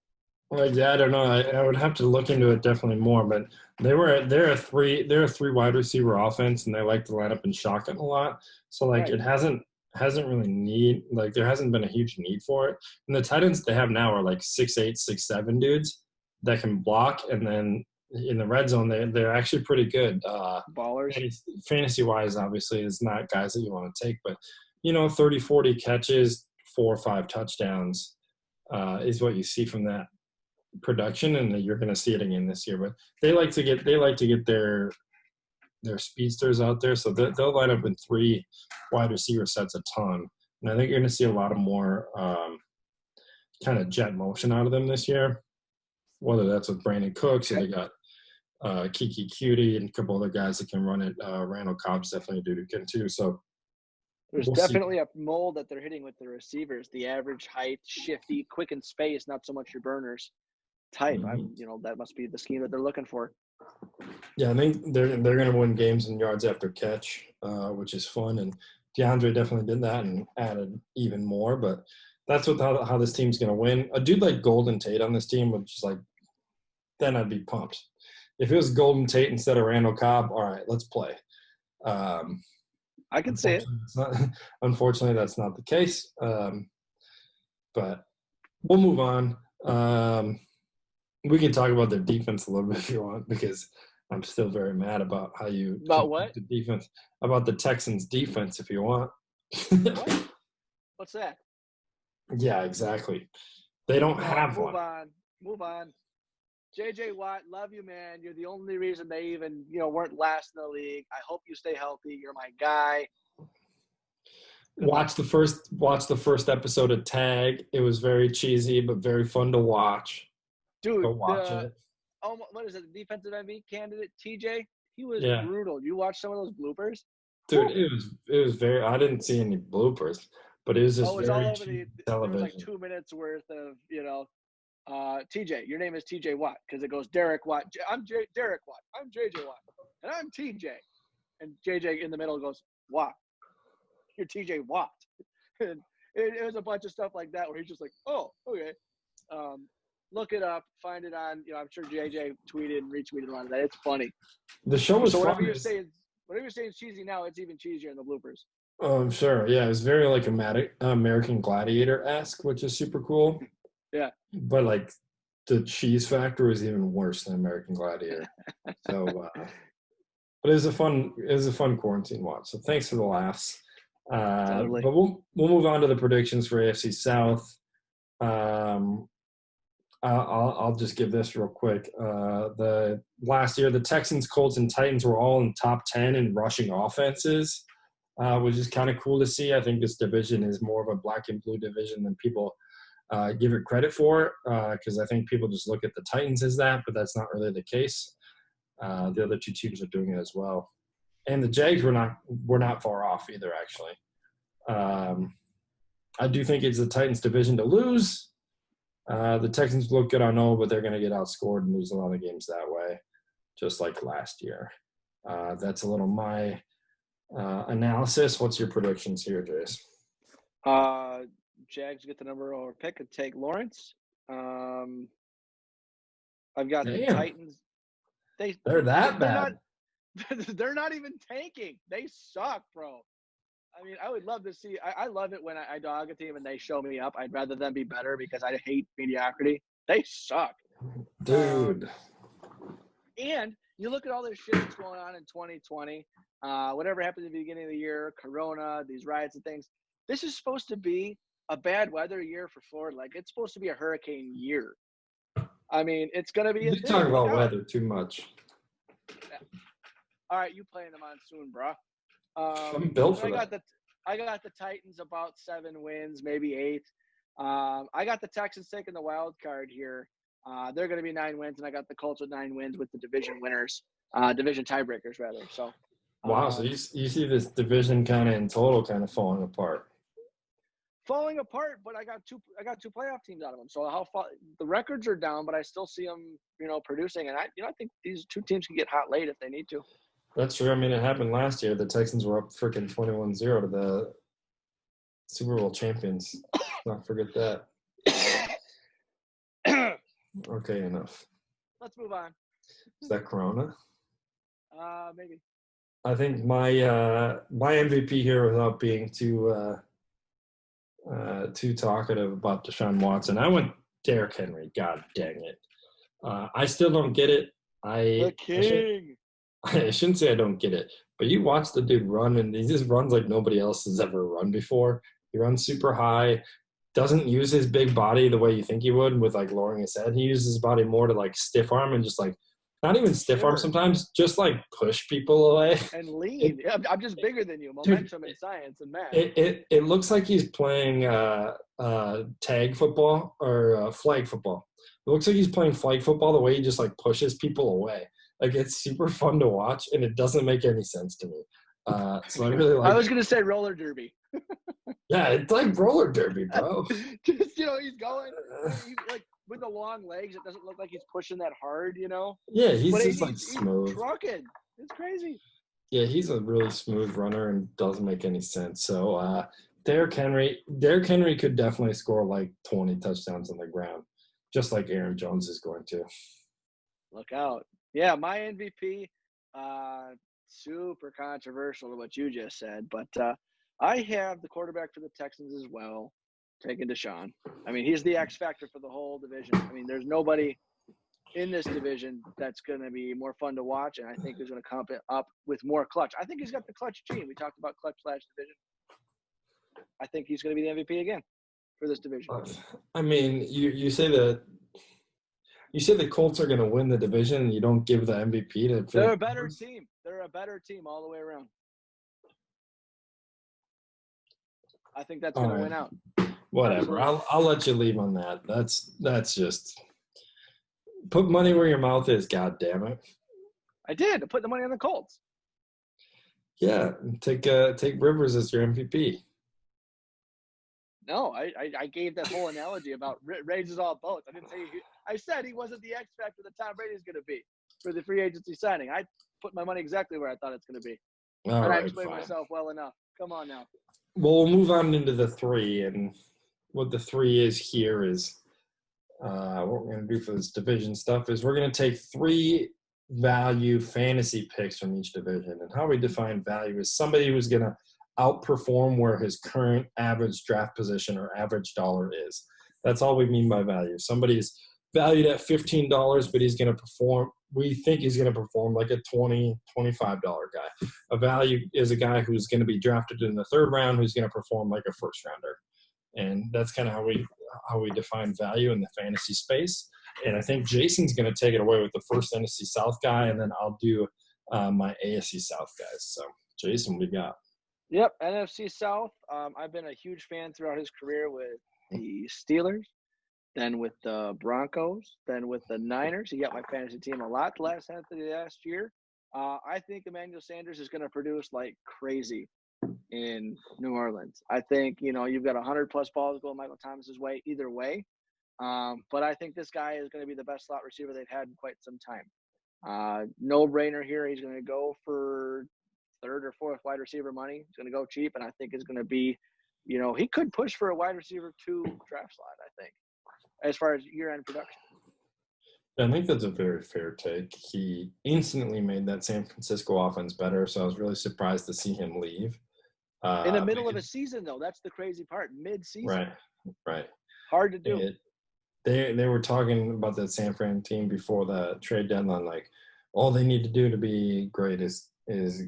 Well, yeah, I don't know. I would have to look into it definitely more, but they're a three wide receiver offense, and they like to line up in shotgun a lot. So like Right. it hasn't really there hasn't been a huge need for it. And the tight ends they have now are like 6'8", 6'7" dudes that can block, and then in the red zone they're actually pretty good. Ballers. Fantasy wise, obviously, it's not guys that you want to take, but 30, 40 catches, 4 or 5 touchdowns is what you see from that production, and you're going to see it again this year. But they like to get their speedsters out there, so they'll line up in 3 wide receiver sets a ton. And I think you're going to see a lot of more kind of jet motion out of them this year, whether that's with Brandon Cooks or they got Kiki Cutie and a couple other guys that can run it. Randall Cobb's definitely a dude who can too. So there's we'll definitely see. a mold that they're hitting with the receivers. The average height, shifty, quick in space, not so much your burners type. Mm-hmm. That must be the scheme that they're looking for. Yeah, I think they're going to win games in yards after catch, which is fun. And DeAndre definitely did that and added even more. But that's how this team's going to win. A dude like Golden Tate on this team would just then I'd be pumped. If it was Golden Tate instead of Randall Cobb, all right, let's play. I can see it. Unfortunately, that's not the case. But we'll move on. We can talk about their defense a little bit if you want, because I'm still very mad about how you About what? the defense, about the Texans defense if you want. What? What's that? Yeah, exactly. They don't have one. Move on. JJ Watt, love you, man. You're the only reason they even, weren't last in the league. I hope you stay healthy. You're my guy. Watch the first episode of Tag. It was very cheesy but very fun to watch. Dude, Go watch it. What is it? The defensive MVP candidate TJ? He was Yeah. brutal. You watched some of those bloopers? Dude, it was very. I didn't see any bloopers, but it was just very all over cheesy television. There was like 2 minutes worth of TJ. Your name is TJ Watt because it goes Derek Watt. I'm Derek Watt. I'm JJ Watt, and I'm TJ. And JJ in the middle goes Watt. You're TJ Watt. And it was a bunch of stuff like that where he's just like, oh, okay. Look it up, find it on. I'm sure JJ tweeted and retweeted a lot of that. It's funny. The show was so fun. Whatever you're saying is cheesy now, it's even cheesier in the bloopers. Oh, I'm sure. Yeah, it was very like American Gladiator-esque, which is super cool. Yeah. But like the cheese factor was even worse than American Gladiator. So, but it was a fun quarantine watch. So thanks for the laughs. Totally. But we'll move on to the predictions for AFC South. I'll just give this real quick. The last year, the Texans, Colts, and Titans were all in top 10 in rushing offenses, which is kind of cool to see. I think this division is more of a black and blue division than people give it credit for, because I think people just look at the Titans as that, but that's not really the case. The other 2 teams are doing it as well, and the Jags were not far off either. Actually, I do think it's the Titans' division to lose. The Texans look good, I know, but they're going to get outscored and lose a lot of games that way, just like last year. That's a little my analysis. What's your predictions here, Jace? Jags get the number 1 pick and take Lawrence. I've got the Titans. They're that bad. They're not even tanking. They suck, bro. I mean, I would love to see. I love it when I dog a team and they show me up. I'd rather them be better because I hate mediocrity. They suck, dude. And you look at all this shit that's going on in 2020. Whatever happened at the beginning of the year, Corona, these riots and things. This is supposed to be a bad weather year for Florida. Like, it's supposed to be a hurricane year. I mean, it's going to be a You thing. talk about Look out. weather too much. All right, you playing the monsoon, bro. I'm built for that. I got the Titans about 7 wins, maybe 8. I got the Texans taking the wild card here. They're going to be 9 wins, and I got the Colts with 9 wins with the division winners, division tiebreakers rather. So, Wow, so you see this division kind of in total kind of falling apart. falling apart, but I got two playoff teams out of them. So the records are down, but I still see them, producing. And I think these 2 teams can get hot late if they need to. That's true. I mean, it happened last year. The Texans were up freaking 21-0 to the Super Bowl champions. Not forget that. Okay, enough. Let's move on. Is that Corona? Maybe. I think my MVP here, without being too talkative about Deshaun Watson, I went Derrick Henry. God dang it! I still don't get it. The king. I shouldn't say I don't get it, but you watch the dude run, and he just runs like nobody else has ever run before. He runs super high, doesn't use his big body the way you think he would with like lowering his head. He uses his body more to like stiff arm and just like not even stiff arm sometimes, just like push people away. And lean. I'm just bigger than you. Momentum and science and math. It looks like he's playing tag football or flag football. It looks like he's playing flag football the way he just like pushes people away. Like, it's super fun to watch, and it doesn't make any sense to me. So I really like. I was gonna say roller derby. Yeah, it's like roller derby, bro. Just he's going like with the long legs. It doesn't look like he's pushing that hard, Yeah, he's but just like smooth. He's trucking. It's crazy. Yeah, he's a really smooth runner and doesn't make any sense. So Derrick Henry could definitely score like 20 touchdowns on the ground, just like Aaron Jones is going to. Look out. Yeah, my MVP, super controversial to what you just said, but I have the quarterback for the Texans as well, taking Deshaun. I mean, he's the X factor for the whole division. I mean, there's nobody in this division that's going to be more fun to watch, and I think he's going to come up with more clutch. I think he's got the clutch gene. We talked about clutch/division. I think he's going to be the MVP again for this division. I mean, you say that. You say the Colts are going to win the division, and you don't give the MVP to. They're a better team. They're a better team all the way around. I think that's going to win out. Whatever. I'll let you leave on that. That's just put money where your mouth is. God damn it. I did. I put the money on the Colts. Yeah, take Rivers as your MVP. No, I gave that whole analogy about raises all boats. I didn't say I said he wasn't the X factor that Tom Brady's going to be for the free agency signing. I put my money exactly where I thought it's going to be. All right, I explained myself well enough. Come on now. Well, we'll move on into the 3, and what the 3 is here is what we're going to do for this division stuff is we're going to take 3 value fantasy picks from each division, and how we define value is somebody who's going to outperform where his current average draft position or average dollar is. That's all we mean by value. Somebody's valued at $15, but he's going to perform. We think he's going to perform like a $20, $25 guy. A value is a guy who's going to be drafted in the 3rd round who's going to perform like a first rounder. And that's kind of how we define value in the fantasy space. And I think Jason's going to take it away with the first NFC South guy, and then I'll do my AFC South guys. So, Jason, what do you got? Yep, NFC South. I've been a huge fan throughout his career with the Steelers, then with the Broncos, then with the Niners. He got my fantasy team a lot the last year. I think Emmanuel Sanders is going to produce like crazy in New Orleans. I think, you've got 100-plus balls going Michael Thomas's way either way. But I think this guy is going to be the best slot receiver they've had in quite some time. No-brainer here. He's going to go for 3rd or 4th wide receiver money. He's going to go cheap, and I think it's going to be, he could push for a wide receiver 2 draft slot, I think, as far as year-end production. I think that's a very fair take. He instantly made that San Francisco offense better, so I was really surprised to see him leave. In the middle of a season, though, that's the crazy part. Mid-season. Right. Hard to do. They were talking about that San Fran team before the trade deadline, like all they need to do to be great is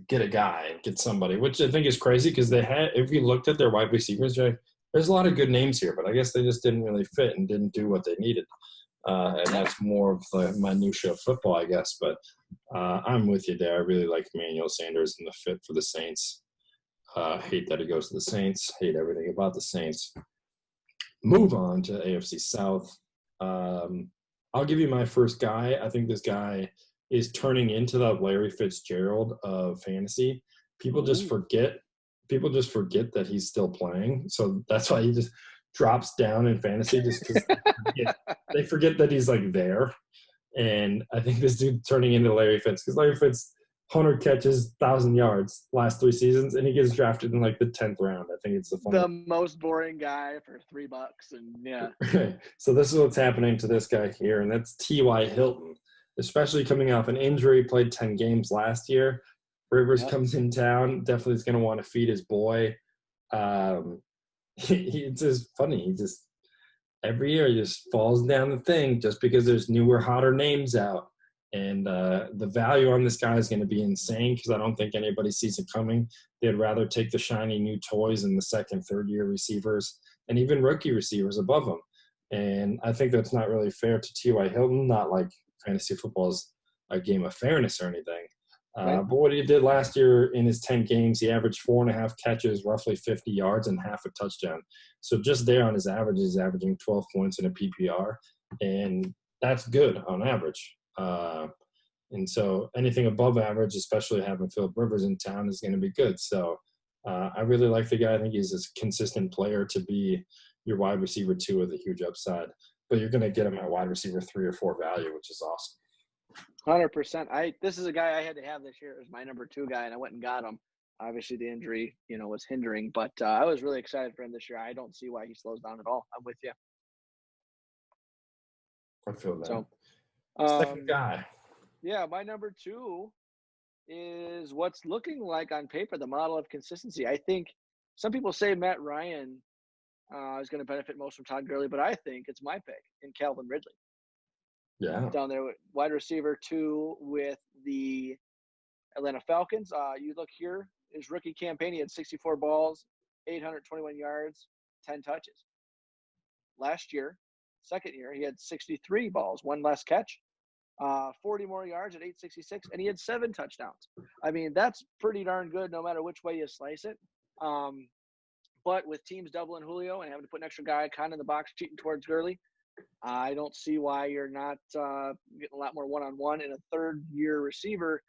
get a guy, get somebody, which I think is crazy because if you looked at their wide receivers, there's a lot of good names here, but I guess they just didn't really fit and didn't do what they needed. and that's more of the minutia of football, I guess. But I'm with you there. I really like Emmanuel Sanders and the fit for the Saints. Hate that he goes to the Saints. Hate everything about the Saints. Move on to AFC South. I'll give you my first guy. I think this guy is turning into the Larry Fitzgerald of fantasy. People just forget that he's still playing. So that's why he just drops down in fantasy just because they forget that he's like there. And I think this dude turning into Larry Fitz, because Larry Fitz, 100 catches, 1,000 yards last 3 seasons, and he gets drafted in like the 10th round. I think it's the most boring guy for $3, and yeah. So this is what's happening to this guy here, and that's T.Y. Hilton, especially coming off an injury. Played 10 games last year. Rivers comes in town, definitely is going to want to feed his boy. It's just funny. He just every year he just falls down the thing just because there's newer, hotter names out. And the value on this guy is going to be insane because I don't think anybody sees it coming. They'd rather take the shiny new toys and the second, third-year receivers and even rookie receivers above them. And I think that's not really fair to T.Y. Hilton, not like fantasy football is a game of fairness or anything. But what he did last year in his 10 games, he averaged 4.5 catches, roughly 50 yards, and half a touchdown. So just there on his average, he's averaging 12 points in a PPR, and that's good on average. And so anything above average, especially having Philip Rivers in town, is going to be good. So I really like the guy. I think he's a consistent player to be your wide receiver 2 with a huge upside. But you're going to get him at wide receiver 3 or 4 value, which is awesome. 100%. This is a guy I had to have this year as my number 2 guy, and I went and got him. Obviously, the injury, was hindering, but I was really excited for him this year. I don't see why he slows down at all. I'm with you. I feel that. So, second guy. Yeah, my number 2 is what's looking like on paper the model of consistency. I think some people say Matt Ryan is going to benefit most from Todd Gurley, but I think it's my pick in Calvin Ridley. Yeah. Down there, wide receiver 2 with the Atlanta Falcons. You look here, his rookie campaign, he had 64 balls, 821 yards, 10 touches. Last year, second year, he had 63 balls, 1 less catch, 40 more yards at 866, and he had 7 touchdowns. I mean, that's pretty darn good no matter which way you slice it. But with teams doubling Julio and having to put an extra guy kind of in the box cheating towards Gurley, I don't see why you're not getting a lot more one-on-one. And a third-year receiver,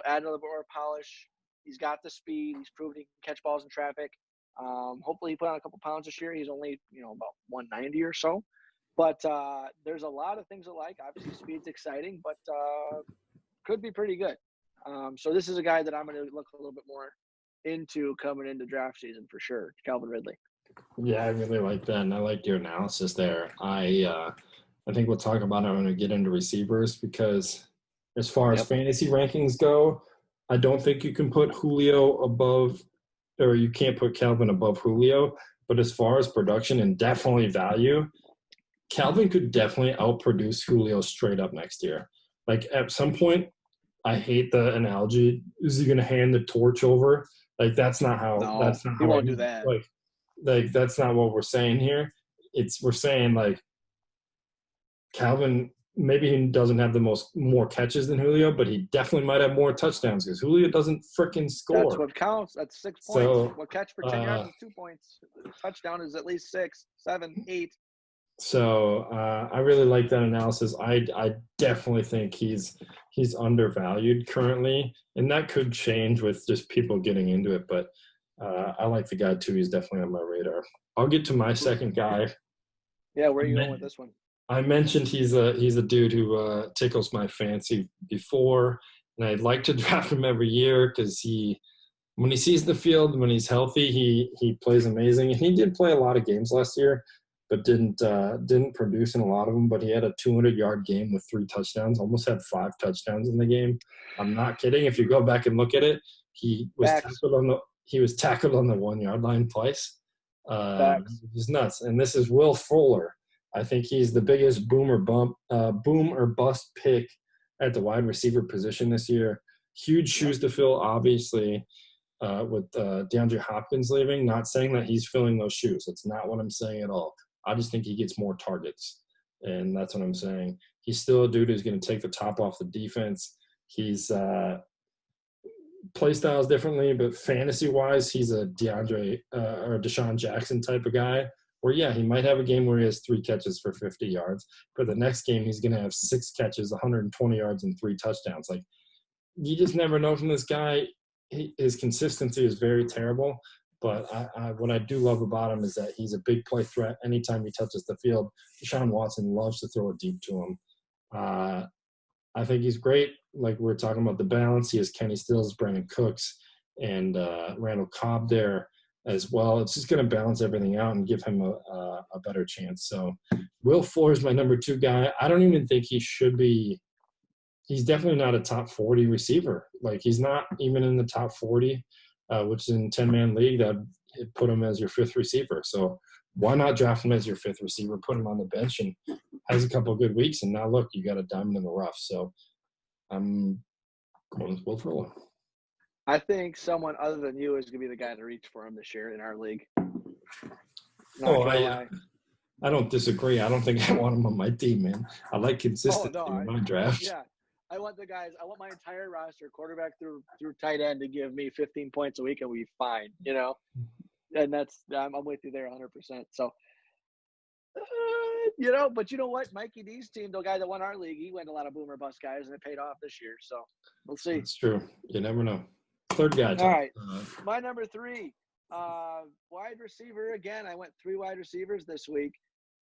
add a little bit more polish. He's got the speed. He's proven he can catch balls in traffic. Hopefully he put on a couple pounds this year. He's only, about 190 or so. But there's a lot of things I like. Obviously, speed's exciting, but could be pretty good. So this is a guy that I'm going to look a little bit more into coming into draft season for sure, Calvin Ridley. Yeah, I really like that, and I like your analysis there. I think we'll talk about it when we get into receivers because as far as fantasy rankings go, I don't think you can put Julio above – or you can't put Calvin above Julio. But as far as production and definitely value, Calvin could definitely outproduce Julio straight up next year. Like at some point, I hate the analogy. Is he going to hand the torch over? Like that's not how. No, that's not he how won't do that. Like that's not what we're saying here. We're saying like Calvin. Maybe he doesn't have more catches than Julio, but he definitely might have more touchdowns because Julio doesn't freaking score. That's what counts. That's 6 points. So, what catch for 10 yards is 2 points. Touchdown is at least 6, 7, 8. So I really like that analysis. I definitely think he's undervalued currently, and that could change with just people getting into it. But I like the guy too. He's definitely on my radar. I'll get to my second guy. Yeah, where are you going with this one? I mentioned he's a dude who tickles my fancy before, and I'd like to draft him every year because when he sees the field, when he's healthy, he plays amazing. And he did play a lot of games last year, but didn't produce in a lot of them. But he had a 200-yard game with 3 touchdowns, almost had 5 touchdowns in the game. I'm not kidding. If you go back and look at it, he was tackled on the 1-yard line twice. It's nuts. And this is Will Fuller. I think he's the biggest boom or bust pick at the wide receiver position this year. Huge shoes to fill, obviously, with DeAndre Hopkins leaving. Not saying that he's filling those shoes. That's not what I'm saying at all. I just think he gets more targets. And that's what I'm saying. He's still a dude who's going to take the top off the defense. He's play styles differently, but fantasy-wise, he's a DeAndre or Deshaun Jackson type of guy. Where, yeah, he might have a game where he has 3 catches for 50 yards. But the next game, he's going to have 6 catches, 120 yards, and 3 touchdowns. Like, you just never know from this guy. His consistency is very terrible. But what I do love about him is that he's a big play threat anytime he touches the field. Deshaun Watson loves to throw it deep to him. I think he's great. Like we're talking about the balance. He has Kenny Stills, Brandon Cooks, and Randall Cobb there as well. It's just going to balance everything out and give him a better chance. So Will Fuller is my number 2 guy. I don't even think he should be – he's definitely not a top 40 receiver. Like he's not even in the top 40, which is in 10-man league. That would put him as your 5th receiver. So why not draft him as your 5th receiver, put him on the bench, and has a couple of good weeks, and now look, you got a diamond in the rough. So I'm going with Will Fuller. I think someone other than you is going to be the guy to reach for him this year in our league. I don't disagree. I don't think I want him on my team, man. I like consistency in my draft. Yeah. I want my entire roster, quarterback through tight end, to give me 15 points a week and we'll be fine, you know? And I'm with you there 100%. So, you know, but you know what? Mikey D's team, the guy that won our league, he went a lot of boomer bust guys and it paid off this year. So we'll see. That's true. You never know. 3rd guy. All right. My number 3, wide receiver. Again, I went 3 wide receivers this week.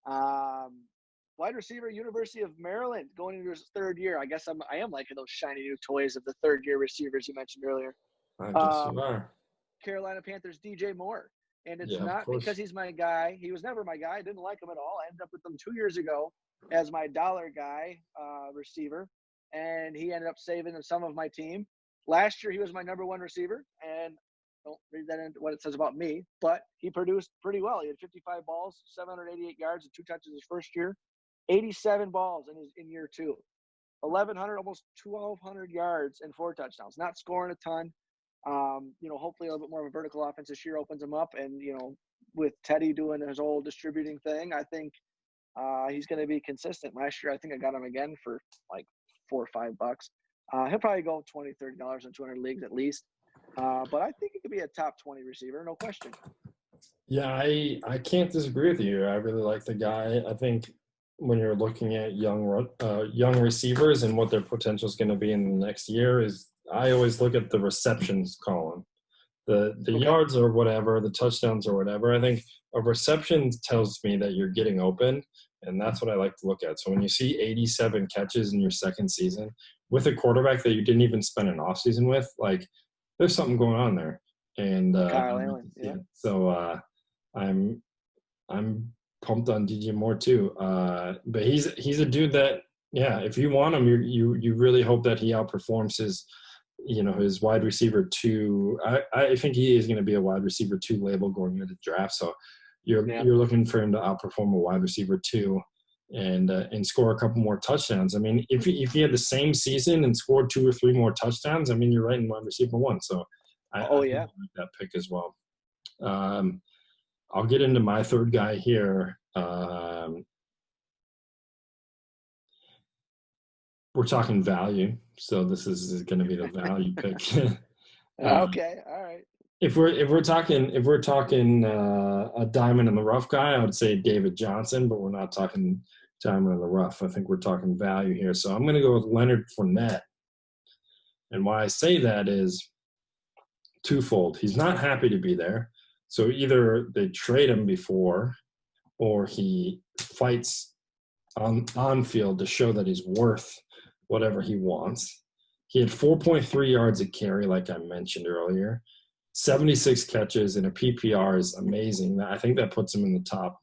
Wide receiver, University of Maryland, going into his 3rd year. I guess I am liking those shiny new toys of the 3rd-year receivers you mentioned earlier. I guess you are. Carolina Panthers, DJ Moore. And it's not because he's my guy. He was never my guy. I didn't like him at all. I ended up with him 2 years ago as my dollar guy receiver, and he ended up saving some of my team. Last year, he was my number 1 receiver, and don't read that into what it says about me, but he produced pretty well. He had 55 balls, 788 yards, and 2 touches his first year, 87 balls in year 2, 1,100, almost 1,200 yards and 4 touchdowns. Not scoring a ton. You know, hopefully a little bit more of a vertical offense this year opens him up. And, you know, with Teddy doing his whole distributing thing, I think he's going to be consistent. Last year, I think I got him again for like $4 or $5. He'll probably go $20, $30 in 200 leagues at least. But I think he could be a top 20 receiver, no question. Yeah, I can't disagree with you. I really like the guy. I think when you're looking at young receivers and what their potential is going to be in the next year is I always look at the receptions column. The yards or whatever, the touchdowns or whatever. I think a reception tells me that you're getting open, and that's what I like to look at. So when you see 87 catches in your 2nd season with a quarterback that you didn't even spend an offseason with, like there's something going on there. And Kyle Allen, yeah. So I'm pumped on DJ Moore too. But he's a dude that, yeah, if you want him, you really hope that he outperforms his wide receiver 2. I think he is going to be a wide receiver 2 label going into the draft. So you're looking for him to outperform a wide receiver 2 and score a couple more touchdowns. I mean, if he had the same season and scored 2 or 3 more touchdowns, I mean, you're right in wide receiver 1. So I like that pick as well. I'll get into my 3rd guy here. We're talking value, so this is going to be the value pick. Okay, all right. If we're talking a diamond in the rough guy, I would say David Johnson, but we're not talking diamond in the rough. I think we're talking value here. So I'm going to go with Leonard Fournette. And why I say that is twofold. He's not happy to be there. So either they trade him before or he fights on field to show that he's worth whatever he wants. He had 4.3 yards a carry, like I mentioned earlier. 76 catches in a PPR is amazing. I think that puts him in the top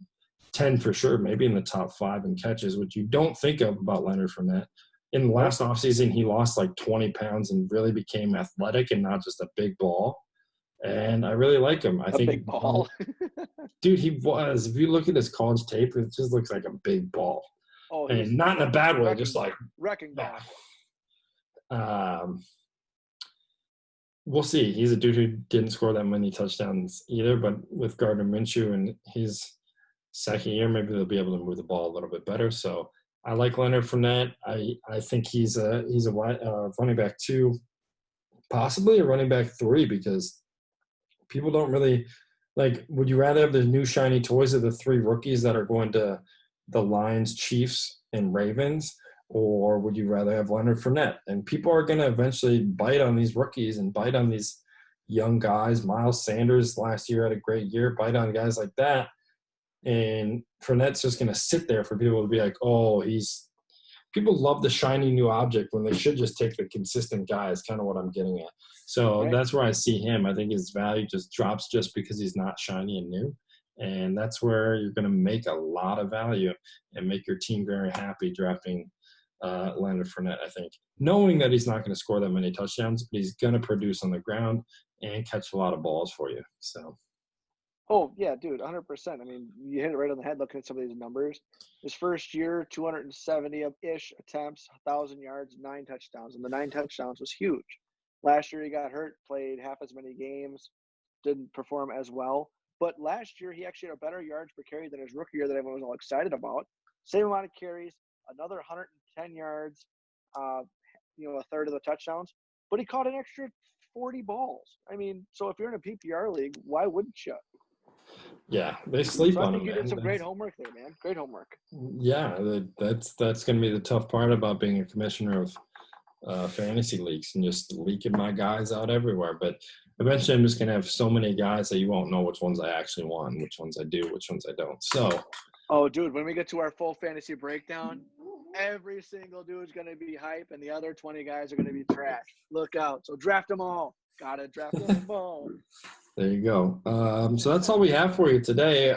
10 for sure, maybe in the top 5 in catches, which you don't think of about Leonard Fournette. In the last offseason, he lost like 20 pounds and really became athletic and not just a big ball. And I really like him. I think big ball. Dude, he was. If you look at his college tape, it just looks like a big ball. Oh, and not in a bad way, just like wrecking ball. We'll see. He's a dude who didn't score that many touchdowns either, but with Gardner Minshew and his second year, maybe they'll be able to move the ball a little bit better. So I like Leonard Fournette. I think he's a running back 2, possibly a running back 3, because people don't really like. Would you rather have the new shiny toys of the 3 rookies that are going to the Lions, Chiefs, and Ravens, or would you rather have Leonard Fournette? And people are going to eventually bite on these rookies and bite on these young guys. Miles Sanders last year had a great year. Bite on guys like that. And Fournette's just going to sit there for people to be like, oh, people love the shiny new object when they should just take the consistent guy is kind of what I'm getting at. So that's where I see him. I think his value just drops just because he's not shiny and new. And that's where you're going to make a lot of value and make your team very happy drafting Leonard Fournette, I think. Knowing that he's not going to score that many touchdowns, but he's going to produce on the ground and catch a lot of balls for you. So. Oh, yeah, dude, 100%. I mean, you hit it right on the head looking at some of these numbers. His first year, 270-ish attempts, 1,000 yards, 9 touchdowns. And the 9 touchdowns was huge. Last year he got hurt, played half as many games, didn't perform as well. But last year he actually had a better yards per carry than his rookie year that everyone was all excited about. Same amount of carries, another 110 yards, a third of the touchdowns. But he caught an extra 40 balls. I mean, so if you're in a PPR league, why wouldn't you? Yeah, they sleep on him. I think you did some great homework there, man. Great homework. Yeah, that's going to be the tough part about being a commissioner of fantasy leagues and just leaking my guys out everywhere. But eventually I'm just going to have so many guys that you won't know which ones I actually want, which ones I do, which ones I don't. So. Oh, dude, when we get to our full fantasy breakdown, every single dude's going to be hype and the other 20 guys are going to be trash. Look out. So draft them all. Got to draft them all. There you go. So that's all we have for you today.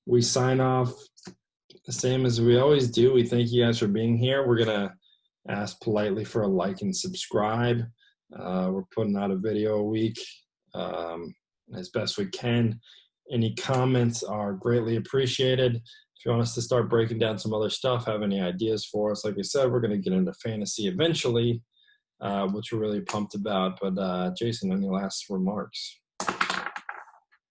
We sign off the same as we always do. We thank you guys for being here. We're going to ask politely for a like and subscribe. We're putting out a video a week as best we can. Any comments are greatly appreciated. If you want us to start breaking down some other stuff, have any ideas for us, like I said, we're going to get into fantasy eventually. Which we're really pumped about. But, Jason, any last remarks?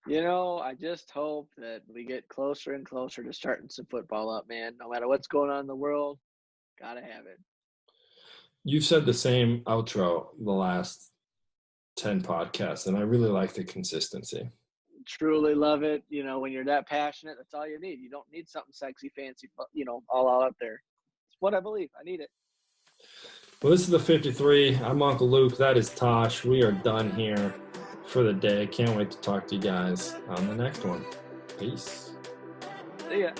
I just hope that we get closer and closer to starting some football up, man. No matter what's going on in the world, got to have it. You've said the same outro the last 10 podcasts, and I really like the consistency. Truly love it. When you're that passionate, that's all you need. You don't need something sexy, fancy, but, all out there. It's what I believe. I need it. Well, this is the 53. I'm Uncle Luke. That is Tosh. We are done here for the day. Can't wait to talk to you guys on the next one. Peace. See ya.